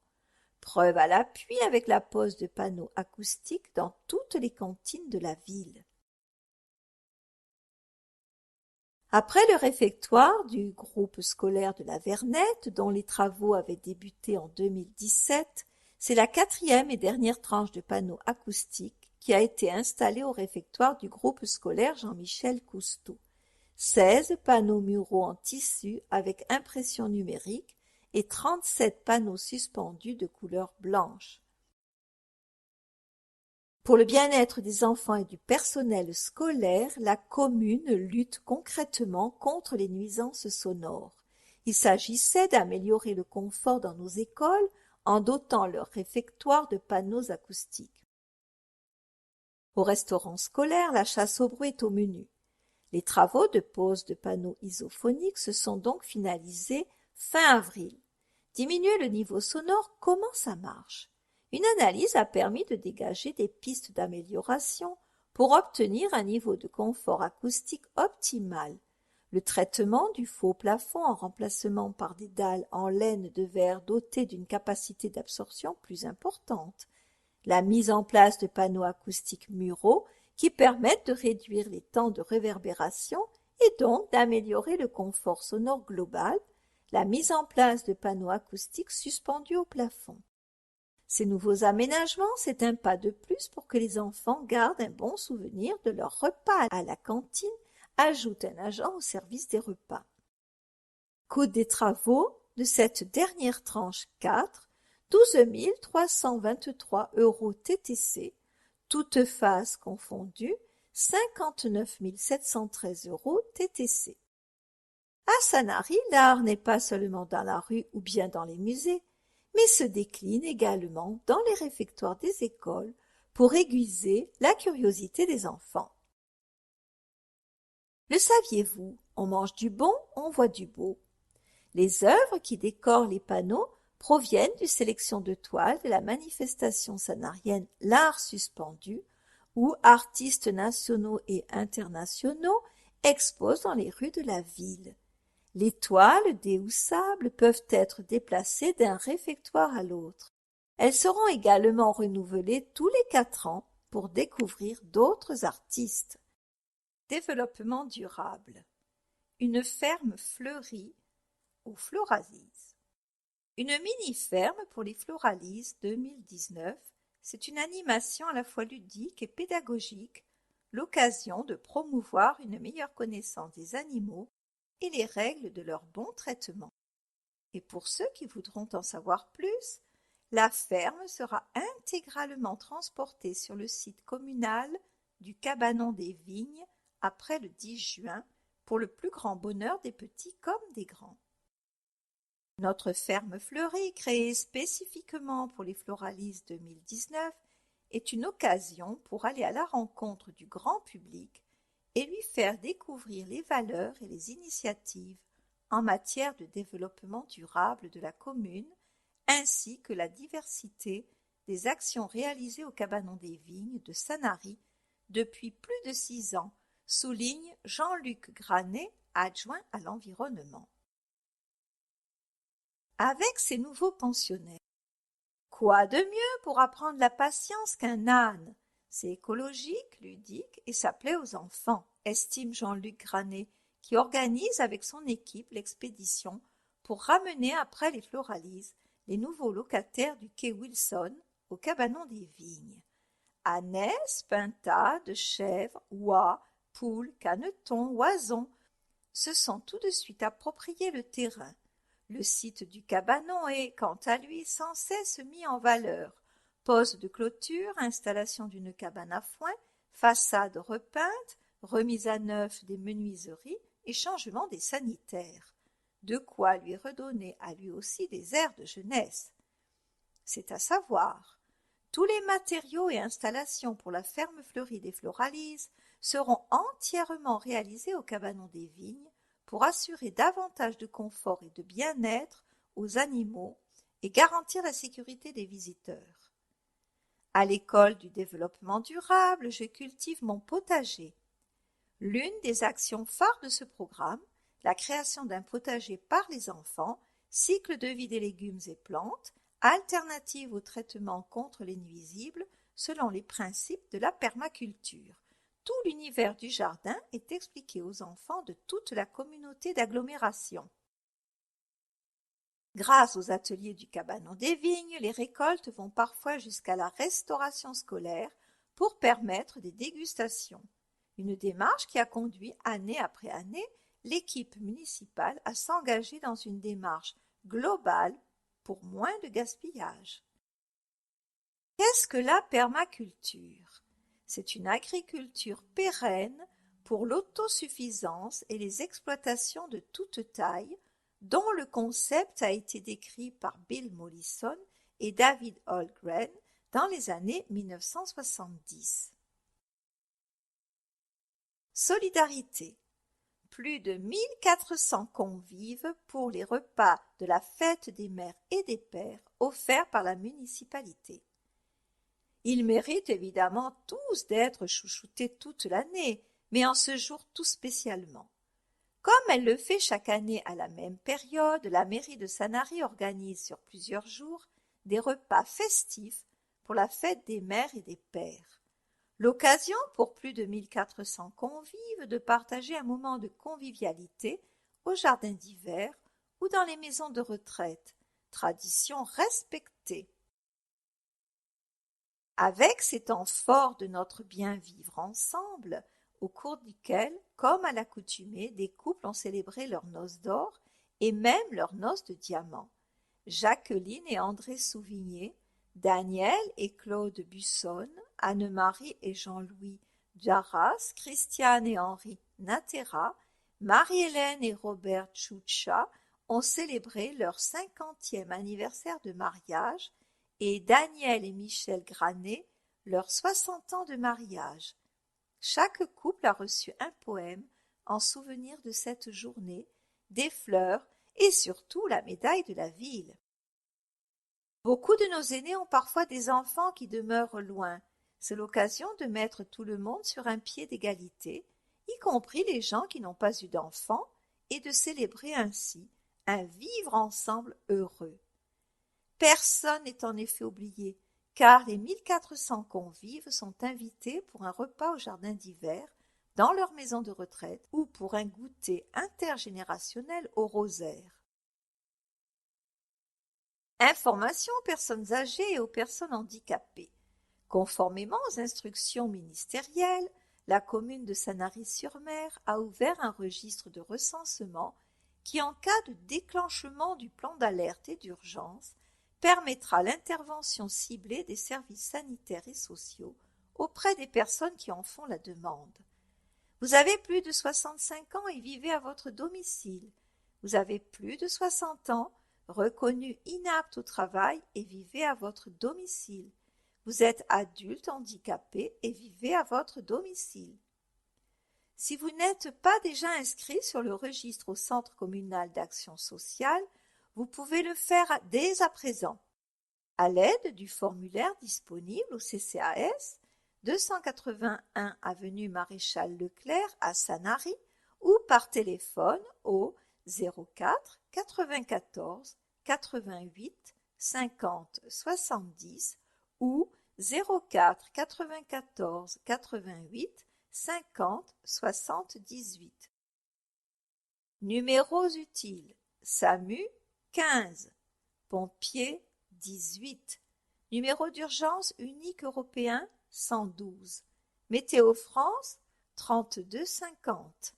Preuve à l'appui avec la pose de panneaux acoustiques dans toutes les cantines de la ville. Après le réfectoire du groupe scolaire de la Vernette, dont les travaux avaient débuté en 2017, c'est la 4e et dernière tranche de panneaux acoustiques qui a été installée au réfectoire du groupe scolaire Jean-Michel Cousteau. 16 panneaux muraux en tissu avec impression numérique et 37 panneaux suspendus de couleur blanche. Pour le bien-être des enfants et du personnel scolaire, la commune lutte concrètement contre les nuisances sonores. Il s'agissait d'améliorer le confort dans nos écoles en dotant leurs réfectoires de panneaux acoustiques. Au restaurant scolaire, la chasse au bruit est au menu. Les travaux de pose de panneaux isophoniques se sont donc finalisés fin avril. Diminuer le niveau sonore, comment ça marche? Une analyse a permis de dégager des pistes d'amélioration pour obtenir un niveau de confort acoustique optimal. Le traitement du faux plafond en remplacement par des dalles en laine de verre dotées d'une capacité d'absorption plus importante. La mise en place de panneaux acoustiques muraux qui permettent de réduire les temps de réverbération et donc d'améliorer le confort sonore global, la mise en place de panneaux acoustiques suspendus au plafond. Ces nouveaux aménagements, c'est un pas de plus pour que les enfants gardent un bon souvenir de leur repas à la cantine, ajoute un agent au service des repas. Coût des travaux de cette dernière tranche 4, 12 323 € TTC, toutes phases confondues, 59 713 € TTC. À Sanary, l'art n'est pas seulement dans la rue ou bien dans les musées, mais se décline également dans les réfectoires des écoles pour aiguiser la curiosité des enfants. Le saviez-vous? On mange du bon, on voit du beau. Les œuvres qui décorent les panneaux proviennent d'une sélection de toiles de la manifestation sanarienne L'Art suspendu, où artistes nationaux et internationaux exposent dans les rues de la ville. Les toiles déhoussables peuvent être déplacées d'un réfectoire à l'autre. Elles seront également renouvelées tous les 4 ans pour découvrir d'autres artistes. Développement durable. Une ferme fleurie aux Floralis. Une mini-ferme pour les Floralis 2019, c'est une animation à la fois ludique et pédagogique, l'occasion de promouvoir une meilleure connaissance des animaux et les règles de leur bon traitement. Et pour ceux qui voudront en savoir plus, la ferme sera intégralement transportée sur le site communal du Cabanon des Vignes après le 10 juin pour le plus grand bonheur des petits comme des grands. Notre ferme fleurie, créée spécifiquement pour les Floralis 2019, est une occasion pour aller à la rencontre du grand public et lui faire découvrir les valeurs et les initiatives en matière de développement durable de la commune, ainsi que la diversité des actions réalisées au cabanon des Vignes de Sanary depuis plus de 6 ans, souligne Jean-Luc Granet, adjoint à l'environnement. Avec ces nouveaux pensionnaires, quoi de mieux pour apprendre la patience qu'un âne? C'est écologique, ludique et ça plaît aux enfants, estime Jean-Luc Granet, qui organise avec son équipe l'expédition pour ramener après les Floralises les nouveaux locataires du quai Wilson au cabanon des Vignes. Ânesses, pintades, chèvres, oies, poules, canetons, oisons se sont tout de suite approprié le terrain. Le site du cabanon est, quant à lui, sans cesse mis en valeur. Pose de clôture, installation d'une cabane à foin, façade repeinte, remise à neuf des menuiseries et changement des sanitaires. De quoi lui redonner à lui aussi des airs de jeunesse. C'est à savoir, tous les matériaux et installations pour la ferme fleurie des Floralises seront entièrement réalisés au cabanon des Vignes pour assurer davantage de confort et de bien-être aux animaux et garantir la sécurité des visiteurs. À l'école du développement durable, je cultive mon potager. L'une des actions phares de ce programme, la création d'un potager par les enfants, cycle de vie des légumes et plantes, alternative au traitement contre les nuisibles selon les principes de la permaculture. Tout l'univers du jardin est expliqué aux enfants de toute la communauté d'agglomération. Grâce aux ateliers du cabanon des Vignes, les récoltes vont parfois jusqu'à la restauration scolaire pour permettre des dégustations. Une démarche qui a conduit année après année l'équipe municipale à s'engager dans une démarche globale pour moins de gaspillage. Qu'est-ce que la permaculture? C'est une agriculture pérenne pour l'autosuffisance et les exploitations de toute taille, dont le concept a été décrit par Bill Mollison et David Holmgren dans les années 1970. Solidarité. Plus de 1400 convives pour les repas de la fête des mères et des pères offerts par la municipalité. Ils méritent évidemment tous d'être chouchoutés toute l'année, mais en ce jour tout spécialement. Comme elle le fait chaque année à la même période, la mairie de Sanary organise sur plusieurs jours des repas festifs pour la fête des mères et des pères. L'occasion pour plus de 1400 convives de partager un moment de convivialité au jardin d'hiver ou dans les maisons de retraite, tradition respectée. Avec ces temps forts de notre bien-vivre ensemble, au cours duquel, comme à l'accoutumée, des couples ont célébré leurs noces d'or et même leurs noces de diamant. Jacqueline et André Souvigné, Daniel et Claude Bussonne, Anne-Marie et Jean-Louis Darras, Christiane et Henri Natera, Marie-Hélène et Robert Tchoucha ont célébré leur 50e anniversaire de mariage et Daniel et Michel Granet leurs 60 ans de mariage. Chaque couple a reçu un poème en souvenir de cette journée, des fleurs et surtout la médaille de la ville. Beaucoup de nos aînés ont parfois des enfants qui demeurent loin. C'est l'occasion de mettre tout le monde sur un pied d'égalité, y compris les gens qui n'ont pas eu d'enfants, et de célébrer ainsi un vivre ensemble heureux. Personne n'est en effet oublié, car les 1400 convives sont invités pour un repas au jardin d'hiver, dans leur maison de retraite ou pour un goûter intergénérationnel au rosaire. Information aux personnes âgées et aux personnes handicapées. Conformément aux instructions ministérielles, la commune de Sanary-sur-Mer a ouvert un registre de recensement qui, en cas de déclenchement du plan d'alerte et d'urgence, permettra l'intervention ciblée des services sanitaires et sociaux auprès des personnes qui en font la demande. Vous avez plus de 65 ans et vivez à votre domicile. Vous avez plus de 60 ans, reconnu inapte au travail et vivez à votre domicile. Vous êtes adulte handicapé et vivez à votre domicile. Si vous n'êtes pas déjà inscrit sur le registre au Centre communal d'action sociale, vous pouvez le faire dès à présent. à l'aide du formulaire disponible au CCAS 281 avenue Maréchal Leclerc à Sanary ou par téléphone au 04 94 88 50 70 ou 04 94 88 50 78. Numéros utiles: SAMU 15, pompiers 18, numéro d'urgence unique européen 112, Météo France 3250.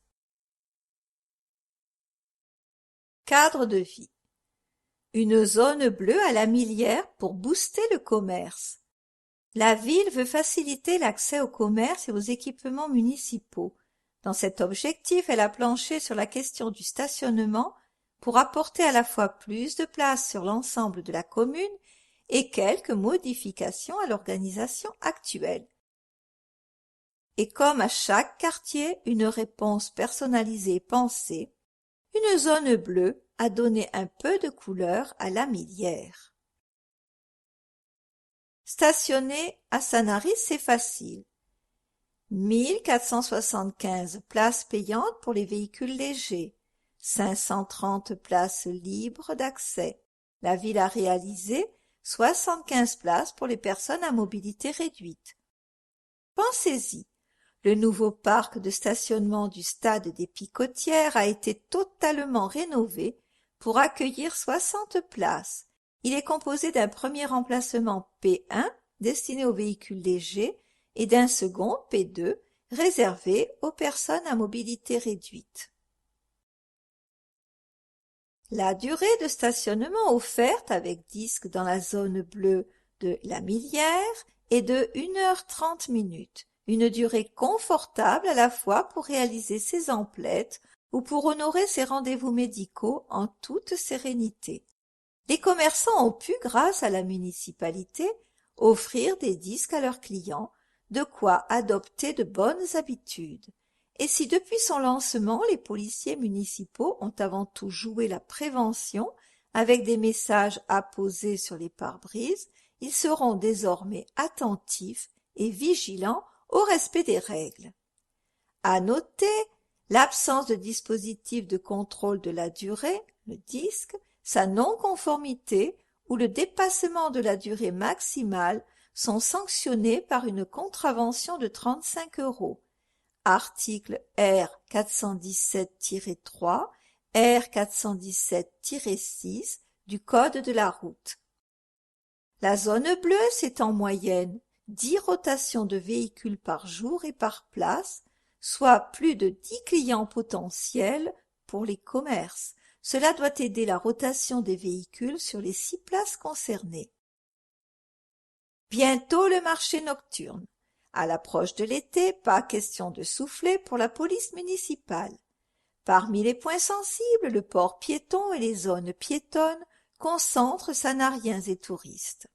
Cadre de vie. Une zone bleue à la Millière pour booster le commerce. La ville veut faciliter l'accès au commerce et aux équipements municipaux. Dans cet objectif, elle a planché sur la question du stationnement pour apporter à la fois plus de place sur l'ensemble de la commune et quelques modifications à l'organisation actuelle. Et comme à chaque quartier, une réponse personnalisée pensée, une zone bleue a donné un peu de couleur à la Millière. Stationner à Sanary, c'est facile. 1475 places payantes pour les véhicules légers, 530 places libres d'accès. La ville a réalisé 75 places pour les personnes à mobilité réduite. Pensez-y, le nouveau parc de stationnement du stade des Picotières a été totalement rénové pour accueillir 60 places. Il est composé d'un premier emplacement P1 destiné aux véhicules légers et d'un second P2 réservé aux personnes à mobilité réduite. La durée de stationnement offerte avec disque dans la zone bleue de la Millière est de 1h30, une durée confortable à la fois pour réaliser ses emplettes ou pour honorer ses rendez-vous médicaux en toute sérénité. Les commerçants ont pu, grâce à la municipalité, offrir des disques à leurs clients, de quoi adopter de bonnes habitudes. Et si depuis son lancement, les policiers municipaux ont avant tout joué la prévention avec des messages apposés sur les pare-brises, ils seront désormais attentifs et vigilants au respect des règles. À noter l'absence de dispositif de contrôle de la durée, le disque, sa non-conformité ou le dépassement de la durée maximale sont sanctionnés par une contravention de 35 €. Article R 417-3, R 417-6 du Code de la route. La zone bleue, c'est en moyenne 10 rotations de véhicules par jour et par place, soit plus de 10 clients potentiels pour les commerces. Cela doit aider la rotation des véhicules sur les 6 places concernées. Bientôt le marché nocturne. À l'approche de l'été, pas question de souffler pour la police municipale. Parmi les points sensibles, le port piéton et les zones piétonnes concentrent sanariens et touristes.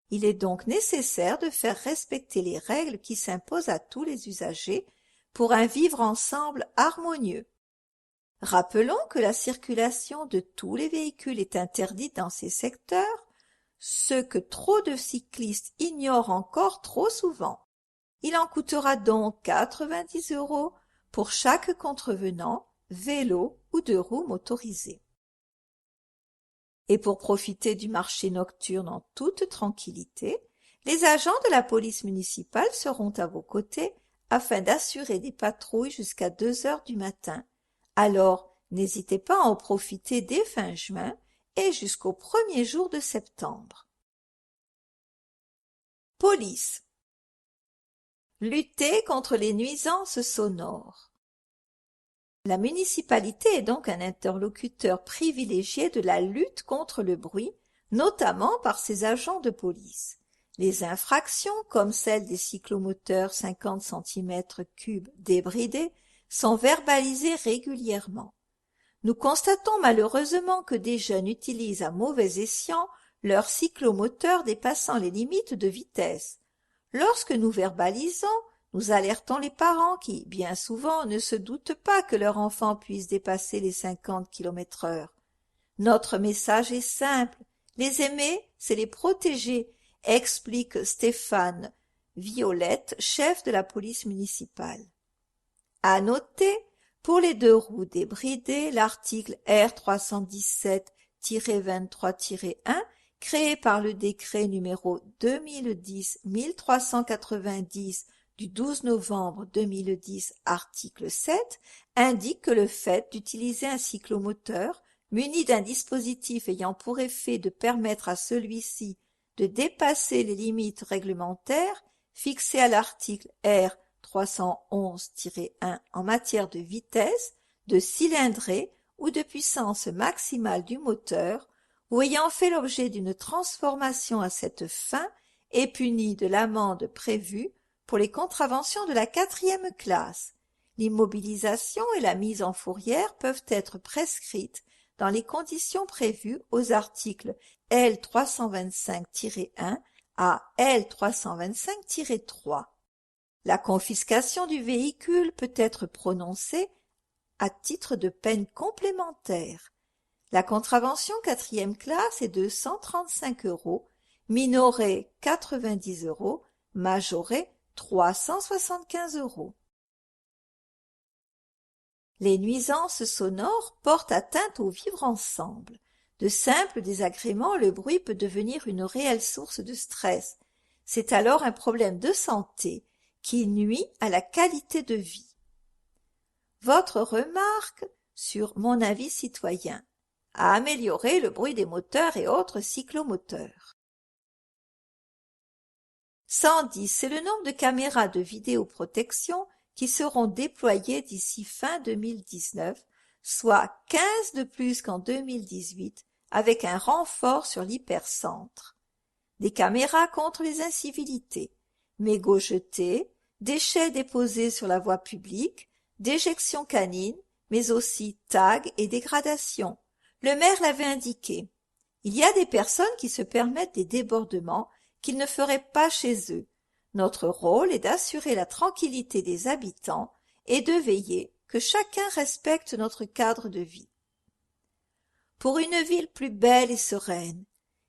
Il est donc nécessaire de faire respecter les règles qui s'imposent à tous les usagers pour un vivre ensemble harmonieux. Rappelons que la circulation de tous les véhicules est interdite dans ces secteurs, ce que trop de cyclistes ignorent encore trop souvent. Il en coûtera donc 90 € pour chaque contrevenant, vélo ou deux roues motorisées. Et pour profiter du marché nocturne en toute tranquillité, les agents de la police municipale seront à vos côtés afin d'assurer des patrouilles jusqu'à 2 heures du matin. Alors, n'hésitez pas à en profiter dès fin juin et jusqu'au 1er jour de septembre. Police. Lutter contre les nuisances sonores. La municipalité est donc un interlocuteur privilégié de la lutte contre le bruit, notamment par ses agents de police. Les infractions, comme celle des cyclomoteurs 50 cm3 débridés, sont verbalisées régulièrement. Nous constatons malheureusement que des jeunes utilisent à mauvais escient leurs cyclomoteurs dépassant les limites de vitesse. Lorsque nous verbalisons, nous alertons les parents qui, bien souvent, ne se doutent pas que leur enfant puisse dépasser les 50 km/h. Notre message est simple, Les aimer, c'est les protéger, explique Stéphane Violette, chef de la police municipale. À noter, pour les deux roues débridées, l'article R 317-23-1, créé par le décret numéro 2010-1390 du 12 novembre 2010, article 7, indique que le fait d'utiliser un cyclomoteur muni d'un dispositif ayant pour effet de permettre à celui-ci de dépasser les limites réglementaires fixées à l'article R 311-1 en matière de vitesse, de cylindrée ou de puissance maximale du moteur, ou ayant fait l'objet d'une transformation à cette fin, est puni de l'amende prévue pour les contraventions de la 4e classe. L'immobilisation et la mise en fourrière peuvent être prescrites dans les conditions prévues aux articles L 325-1 à L 325-3. La confiscation du véhicule peut être prononcée à titre de peine complémentaire. La contravention 4e classe est de 135 €, minorée 90 €, majorée 375 €. Les nuisances sonores portent atteinte au vivre ensemble. De simples désagréments, le bruit peut devenir une réelle source de stress. C'est alors un problème de santé qui nuit à la qualité de vie. Votre remarque sur mon avis citoyen à améliorer le bruit des moteurs et autres cyclomoteurs. 110, c'est le nombre de caméras de vidéoprotection qui seront déployées d'ici fin 2019, soit 15 de plus qu'en 2018, avec un renfort sur l'hypercentre. Des caméras contre les incivilités, mégots jetés, déchets déposés sur la voie publique, déjections canines, mais aussi tags et dégradations. Le maire l'avait indiqué. Il y a des personnes qui se permettent des débordements qu'ils ne feraient pas chez eux. Notre rôle est d'assurer la tranquillité des habitants et de veiller que chacun respecte notre cadre de vie. Pour une ville plus belle et sereine,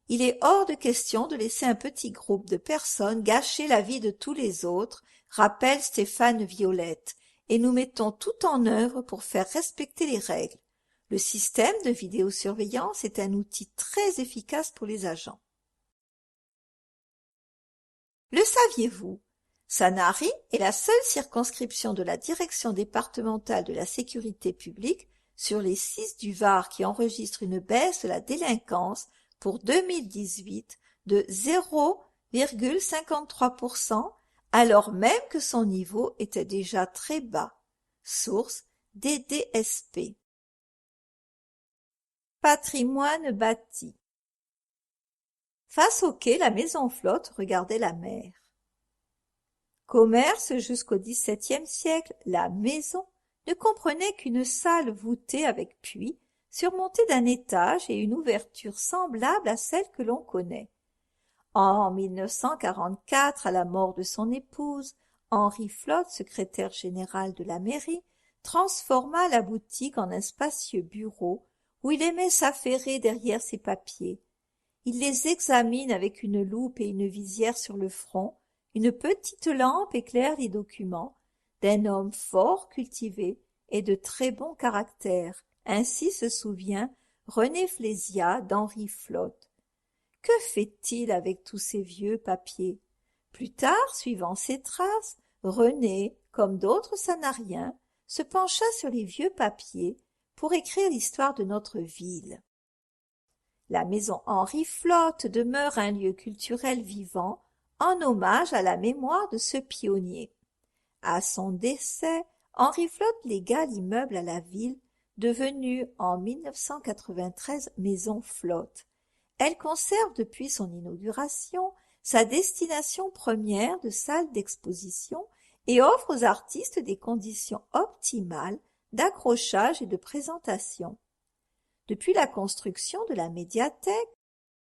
il est hors de question de laisser un petit groupe de personnes gâcher la vie de tous les autres, rappelle Stéphane Violette, et nous mettons tout en œuvre pour faire respecter les règles. Le système de vidéosurveillance est un outil très efficace pour les agents. Le saviez-vous? Sanary est la seule circonscription de la Direction départementale de la sécurité publique sur les 6 du Var qui enregistre une baisse de la délinquance pour 2018 de 0,53%, alors même que son niveau était déjà très bas. Source DDSP. Patrimoine bâti. Face au quai, la maison flotte regardait la mer. Commerce jusqu'au XVIIe siècle, la maison ne comprenait qu'une salle voûtée avec puits, surmontée d'un étage et une ouverture semblable à celle que l'on connaît. En 1944, à la mort de son épouse, Henri Flotte, secrétaire général de la mairie, transforma la boutique en un spacieux bureau où il aimait s'affairer derrière ses papiers. Il les examine avec une loupe et une visière sur le front, une petite lampe éclaire les documents, d'un homme fort cultivé et de très bon caractère, ainsi se souvient René Flésiat d'Henri Flotte. Que fait-il avec tous ces vieux papiers? Plus tard, suivant ses traces, René, comme d'autres sanariens, se pencha sur les vieux papiers pour écrire l'histoire de notre ville. La maison Henri Flotte demeure un lieu culturel vivant en hommage à la mémoire de ce pionnier. À son décès, Henri Flotte légua l'immeuble à la ville, devenu en 1993 maison Flotte. Elle conserve depuis son inauguration sa destination première de salle d'exposition et offre aux artistes des conditions optimales d'accrochage et de présentation. Depuis la construction de la médiathèque,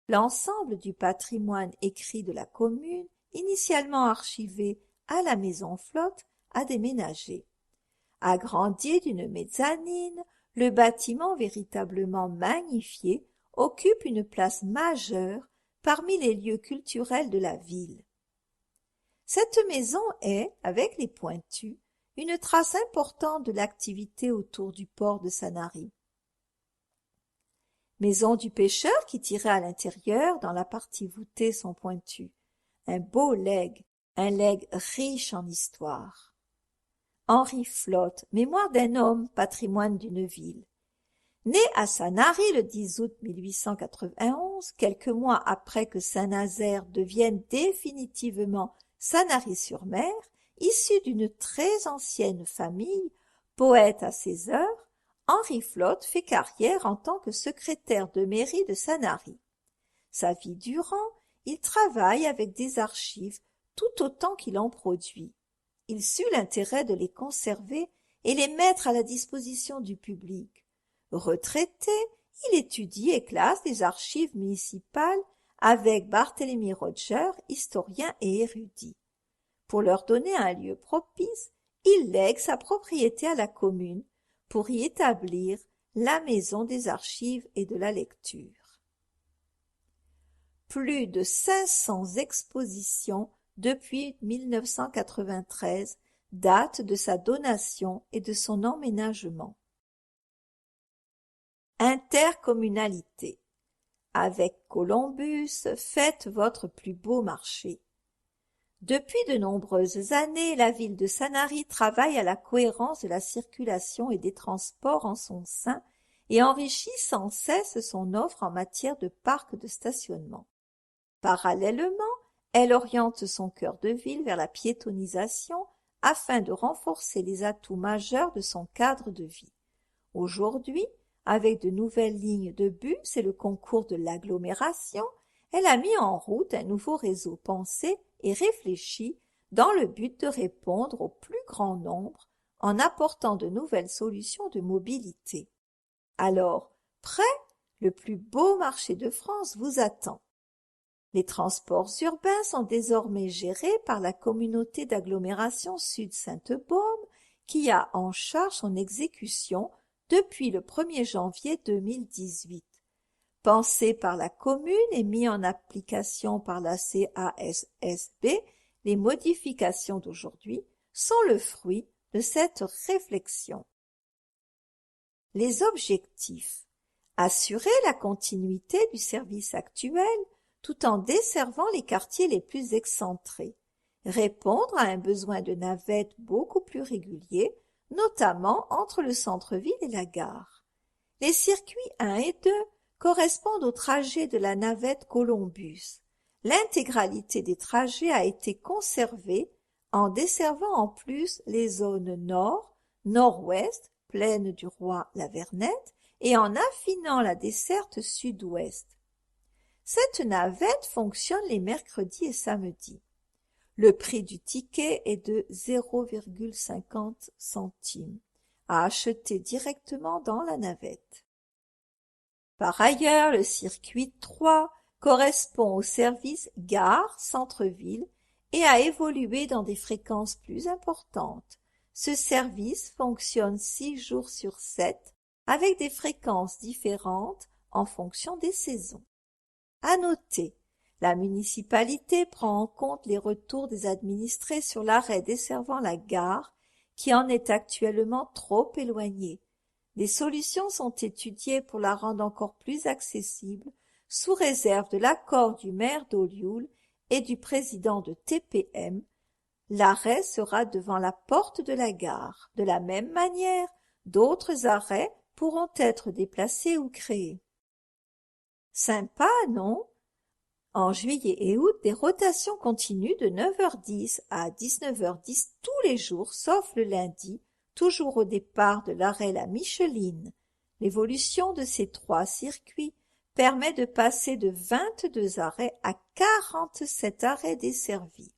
l'ensemble du patrimoine écrit de la commune, initialement archivé à la maison Flotte, a déménagé. Agrandi d'une mezzanine, le bâtiment véritablement magnifié occupe une place majeure parmi les lieux culturels de la ville. Cette maison est, avec les Pointus, une trace importante de l'activité autour du port de Sanary. Maison du pêcheur qui tirait à l'intérieur, dans la partie voûtée sont pointus. Un beau legs, un legs riche en histoire. Henri Flotte, mémoire d'un homme, patrimoine d'une ville. Né à Sanary le 10 août 1891, quelques mois après que Saint-Nazaire devienne définitivement Sanary-sur-Mer, issu d'une très ancienne famille, poète à ses heures, Henri Flotte fait carrière en tant que secrétaire de mairie de Sanary. Sa vie durant, il travaille avec des archives tout autant qu'il en produit. Il sut l'intérêt de les conserver et les mettre à la disposition du public. Retraité, il étudie et classe les archives municipales avec Barthélemy Roger, historien et érudit. Pour leur donner un lieu propice, il lègue sa propriété à la commune pour y établir la maison des archives et de la lecture. Plus de 500 expositions depuis 1993 datent de sa donation et de son emménagement. Intercommunalité. Avec Columbus, faites votre plus beau marché. Depuis de nombreuses années, la ville de Sanary travaille à la cohérence de la circulation et des transports en son sein et enrichit sans cesse son offre en matière de parcs de stationnement. Parallèlement, elle oriente son cœur de ville vers la piétonisation afin de renforcer les atouts majeurs de son cadre de vie. Aujourd'hui, avec de nouvelles lignes de bus et le concours de l'agglomération, elle a mis en route un nouveau réseau pensé et réfléchi dans le but de répondre au plus grand nombre en apportant de nouvelles solutions de mobilité. Alors, prêt? Le plus beau marché de France vous attend. Les transports urbains sont désormais gérés par la communauté d'agglomération Sud-Sainte-Baume qui a en charge son exécution depuis le 1er janvier 2018. Pensé par la commune et mis en application par la CASSB, les modifications d'aujourd'hui sont le fruit de cette réflexion. Les objectifs. Assurer la continuité du service actuel tout en desservant les quartiers les plus excentrés. Répondre à un besoin de navette beaucoup plus régulier, notamment entre le centre-ville et la gare. Les circuits 1 et 2 correspondent au trajet de la navette Columbus. L'intégralité des trajets a été conservée en desservant en plus les zones nord, nord-ouest, plaine du Roi-La Vernette, et en affinant la desserte sud-ouest. Cette navette fonctionne les mercredis et samedis. Le prix du ticket est de 0,50 centimes, à acheter directement dans la navette. Par ailleurs, le circuit 3 correspond au service gare-centre-ville et a évolué dans des fréquences plus importantes. Ce service fonctionne 6 jours sur 7 avec des fréquences différentes en fonction des saisons. À noter, la municipalité prend en compte les retours des administrés sur l'arrêt desservant la gare qui en est actuellement trop éloignée. Des solutions sont étudiées pour la rendre encore plus accessible sous réserve de l'accord du maire d'Olioul et du président de TPM. L'arrêt sera devant la porte de la gare. De la même manière, d'autres arrêts pourront être déplacés ou créés. Sympa, non? En juillet et août, des rotations continuent de 9h10 à 19h10 tous les jours, sauf le lundi, toujours au départ de l'arrêt La Micheline. L'évolution de ces 3 circuits permet de passer de 22 arrêts à 47 arrêts desservis.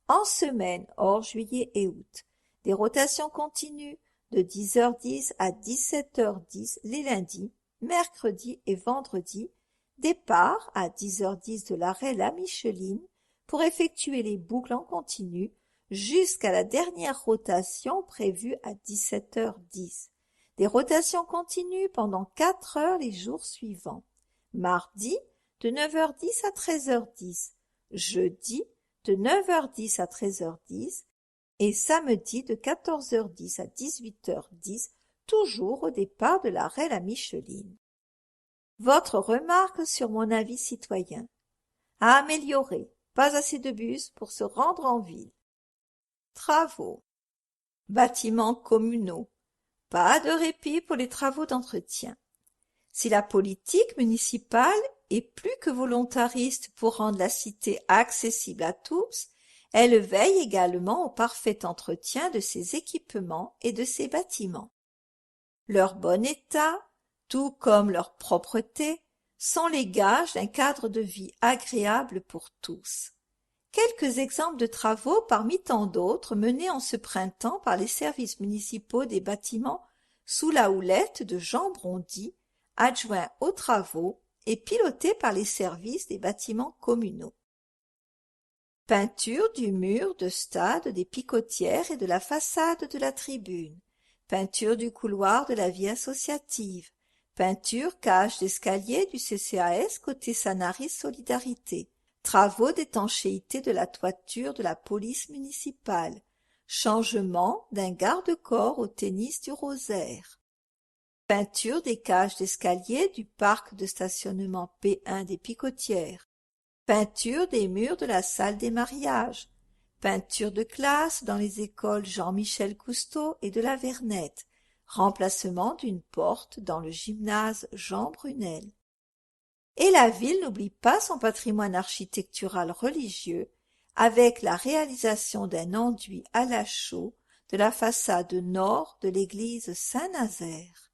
En semaine, hors juillet et août, des rotations continuent de 10h10 à 17h10 les lundis, mercredis et vendredis, départ à 10h10 de l'arrêt La Micheline pour effectuer les boucles en continu jusqu'à la dernière rotation prévue à 17h10. Des rotations continuent pendant 4 heures les jours suivants. mardi de 9h10 à 13h10, jeudi de 9h10 à 13h10 et samedi de 14h10 à 18h10, toujours au départ de l'arrêt La Micheline. Votre remarque sur mon avis citoyen. À améliorer, pas assez de bus pour se rendre en ville. Travaux. Bâtiments communaux. Pas de répit pour les travaux d'entretien. Si la politique municipale est plus que volontariste pour rendre la cité accessible à tous, elle veille également au parfait entretien de ses équipements et de ses bâtiments. Leur bon état, tout comme leur propreté, sont les gages d'un cadre de vie agréable pour tous. Quelques exemples de travaux parmi tant d'autres menés en ce printemps par les services municipaux des bâtiments sous la houlette de Jean Brondy, adjoint aux travaux et piloté par les services des bâtiments communaux. Peinture du mur de stade des Picotières et de la façade de la tribune, peinture du couloir de la vie associative, peinture cage d'escalier du CCAS côté Sanary Solidarité, travaux d'étanchéité de la toiture de la police municipale, changement d'un garde-corps au tennis du Rosaire, peinture des cages d'escalier du parc de stationnement P1 des Picotières, peinture des murs de la salle des mariages, peinture de classe dans les écoles Jean-Michel Cousteau et de la Vernette, remplacement d'une porte dans le gymnase Jean Brunel. Et la ville n'oublie pas son patrimoine architectural religieux avec la réalisation d'un enduit à la chaux de la façade nord de l'église Saint-Nazaire.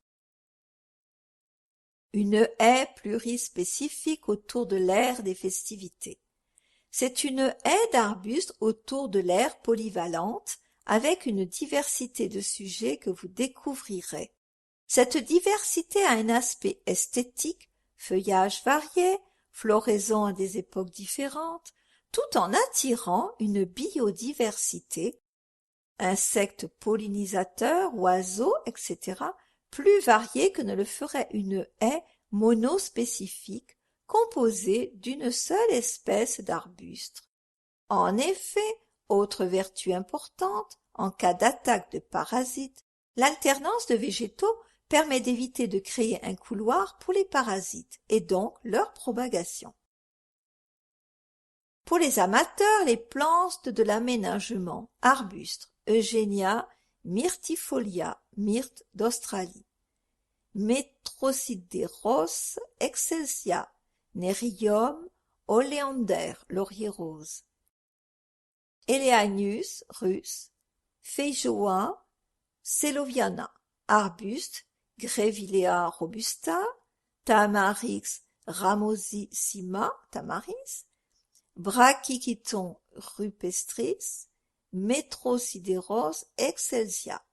Une haie plurispécifique autour de l'aire des festivités. C'est une haie d'arbustes autour de l'aire polyvalente avec une diversité de sujets que vous découvrirez. Cette diversité a un aspect esthétique, feuillage varié, floraison à des époques différentes, tout en attirant une biodiversité, insectes pollinisateurs, oiseaux, etc., plus variée que ne le ferait une haie monospécifique composée d'une seule espèce d'arbuste. En effet, autre vertu importante, en cas d'attaque de parasites, l'alternance de végétaux permet d'éviter de créer un couloir pour les parasites et donc leur propagation. Pour les amateurs, les plantes de l'aménagement, arbustes, Eugénia myrtifolia, myrte d'Australie, Metrosideros excelsia, Nerium oleander, laurier rose, Eleagnus russe, Feijoa celoviana, arbuste, Grevillea robusta, Tamarix ramosissima, tamaris, Brachychiton rupestris, Metrosideros excelsia.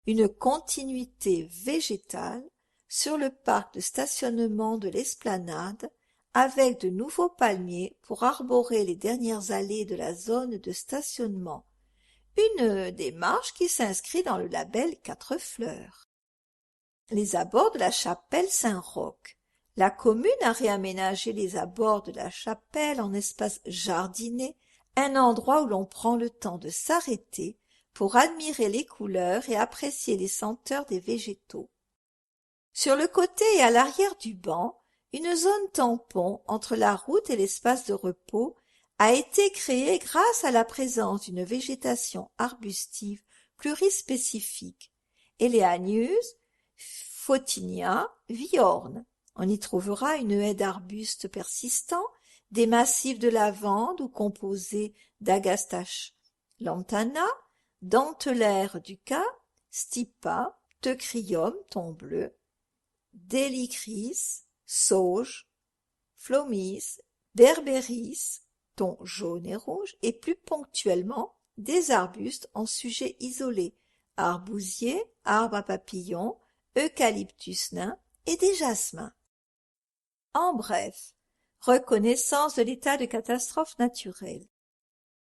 Une continuité végétale sur le parc de stationnement de l'Esplanade avec de nouveaux palmiers pour arborer les dernières allées de la zone de stationnement, une démarche qui s'inscrit dans le label 4 fleurs. Les abords de la chapelle Saint-Roch. La commune a réaménagé les abords de la chapelle en espace jardiné, un endroit où l'on prend le temps de s'arrêter pour admirer les couleurs et apprécier les senteurs des végétaux. Sur le côté et à l'arrière du banc, une zone tampon entre la route et l'espace de repos a été créée grâce à la présence d'une végétation arbustive plurispécifique, Eleagnus, Photinia, Viorne. On y trouvera une haie d'arbustes persistants, des massifs de lavande ou composés d'Agastache lantana, dentelaire du Cap, stipa, teucrium, thon bleu, délicris, sauge, phlomis, berbéris, thon jaune et rouge, et plus ponctuellement des arbustes en sujets isolés, arbousiers, arbres à papillons, eucalyptus nain et des jasmins. En bref, reconnaissance de l'état de catastrophe naturelle.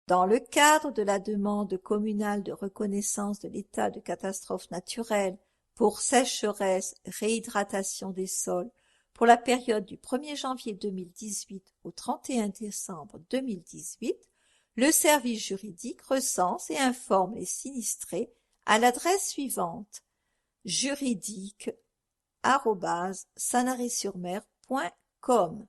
Dans le cadre de la demande communale de reconnaissance de l'état de catastrophe naturelle pour sécheresse, réhydratation des sols, pour la période du 1er janvier 2018 au 31 décembre 2018, le service juridique recense et informe les sinistrés à l'adresse suivante: juridique@sanary-sur-mer.com.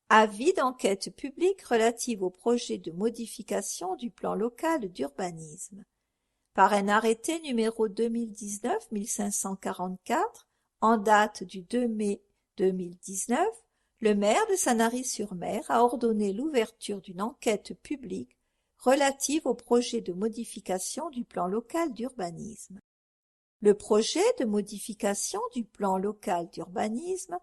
Avis d'enquête publique relative au projet de modification du plan local d'urbanisme. Par un arrêté numéro 2019-1544, en date du 2 mai 2019, le maire de Sanary-sur-Mer a ordonné l'ouverture d'une enquête publique relative au projet de modification du plan local d'urbanisme. Le projet de modification du plan local d'urbanisme,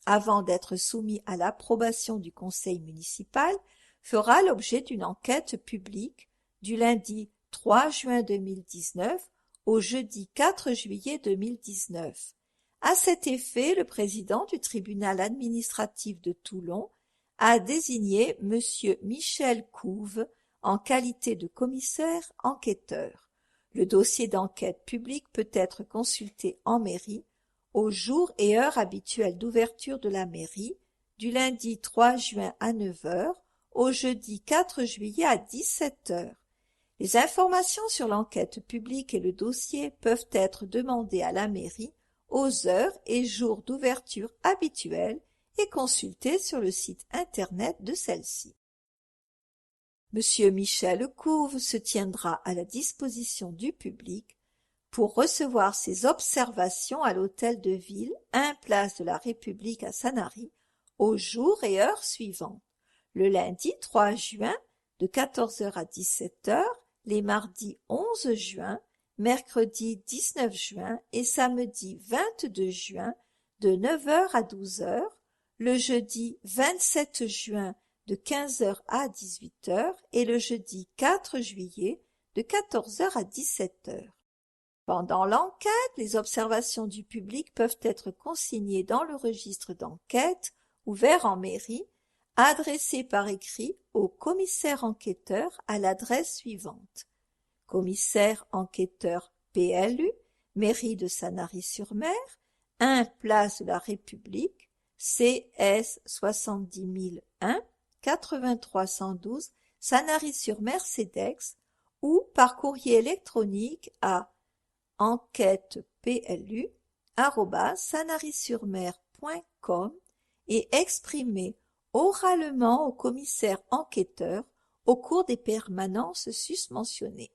avant d'être soumis à l'approbation du conseil municipal, fera l'objet d'une enquête publique du lundi 3 juin 2019 au jeudi 4 juillet 2019. À cet effet, le président du tribunal administratif de Toulon a désigné Monsieur Michel Couve en qualité de commissaire enquêteur. Le dossier d'enquête publique peut être consulté en mairie aux jours et heures habituels d'ouverture de la mairie, du lundi 3 juin à 9 h au jeudi 4 juillet à 17 h. Les informations sur l'enquête publique et le dossier peuvent être demandées à la mairie aux heures et jours d'ouverture habituels et consultées sur le site internet de celle-ci. Monsieur Michel Couve se tiendra à la disposition du public pour recevoir ses observations à l'hôtel de ville 1 place de la République à Sanary aux jours et heures suivants: le lundi 3 juin de 14 h à 17 h, les mardis 11 juin, mercredi 19 juin et samedi 22 juin de 9 h à 12 h, le jeudi 27 juin de 15 h à 18 h et le jeudi 4 juillet de 14 h à 17 h. Pendant l'enquête, les observations du public peuvent être consignées dans le registre d'enquête ouvert en mairie, adressé par écrit au commissaire enquêteur à l'adresse suivante: commissaire enquêteur PLU, mairie de Sanary-sur-Mer, 1 place de la République, CS 70001, 83 112, Sanary-sur-Mer CEDEX, ou par courrier électronique à enquêteplu@sanary-sur-mer.com et exprimé oralement au commissaire enquêteur au cours des permanences susmentionnées.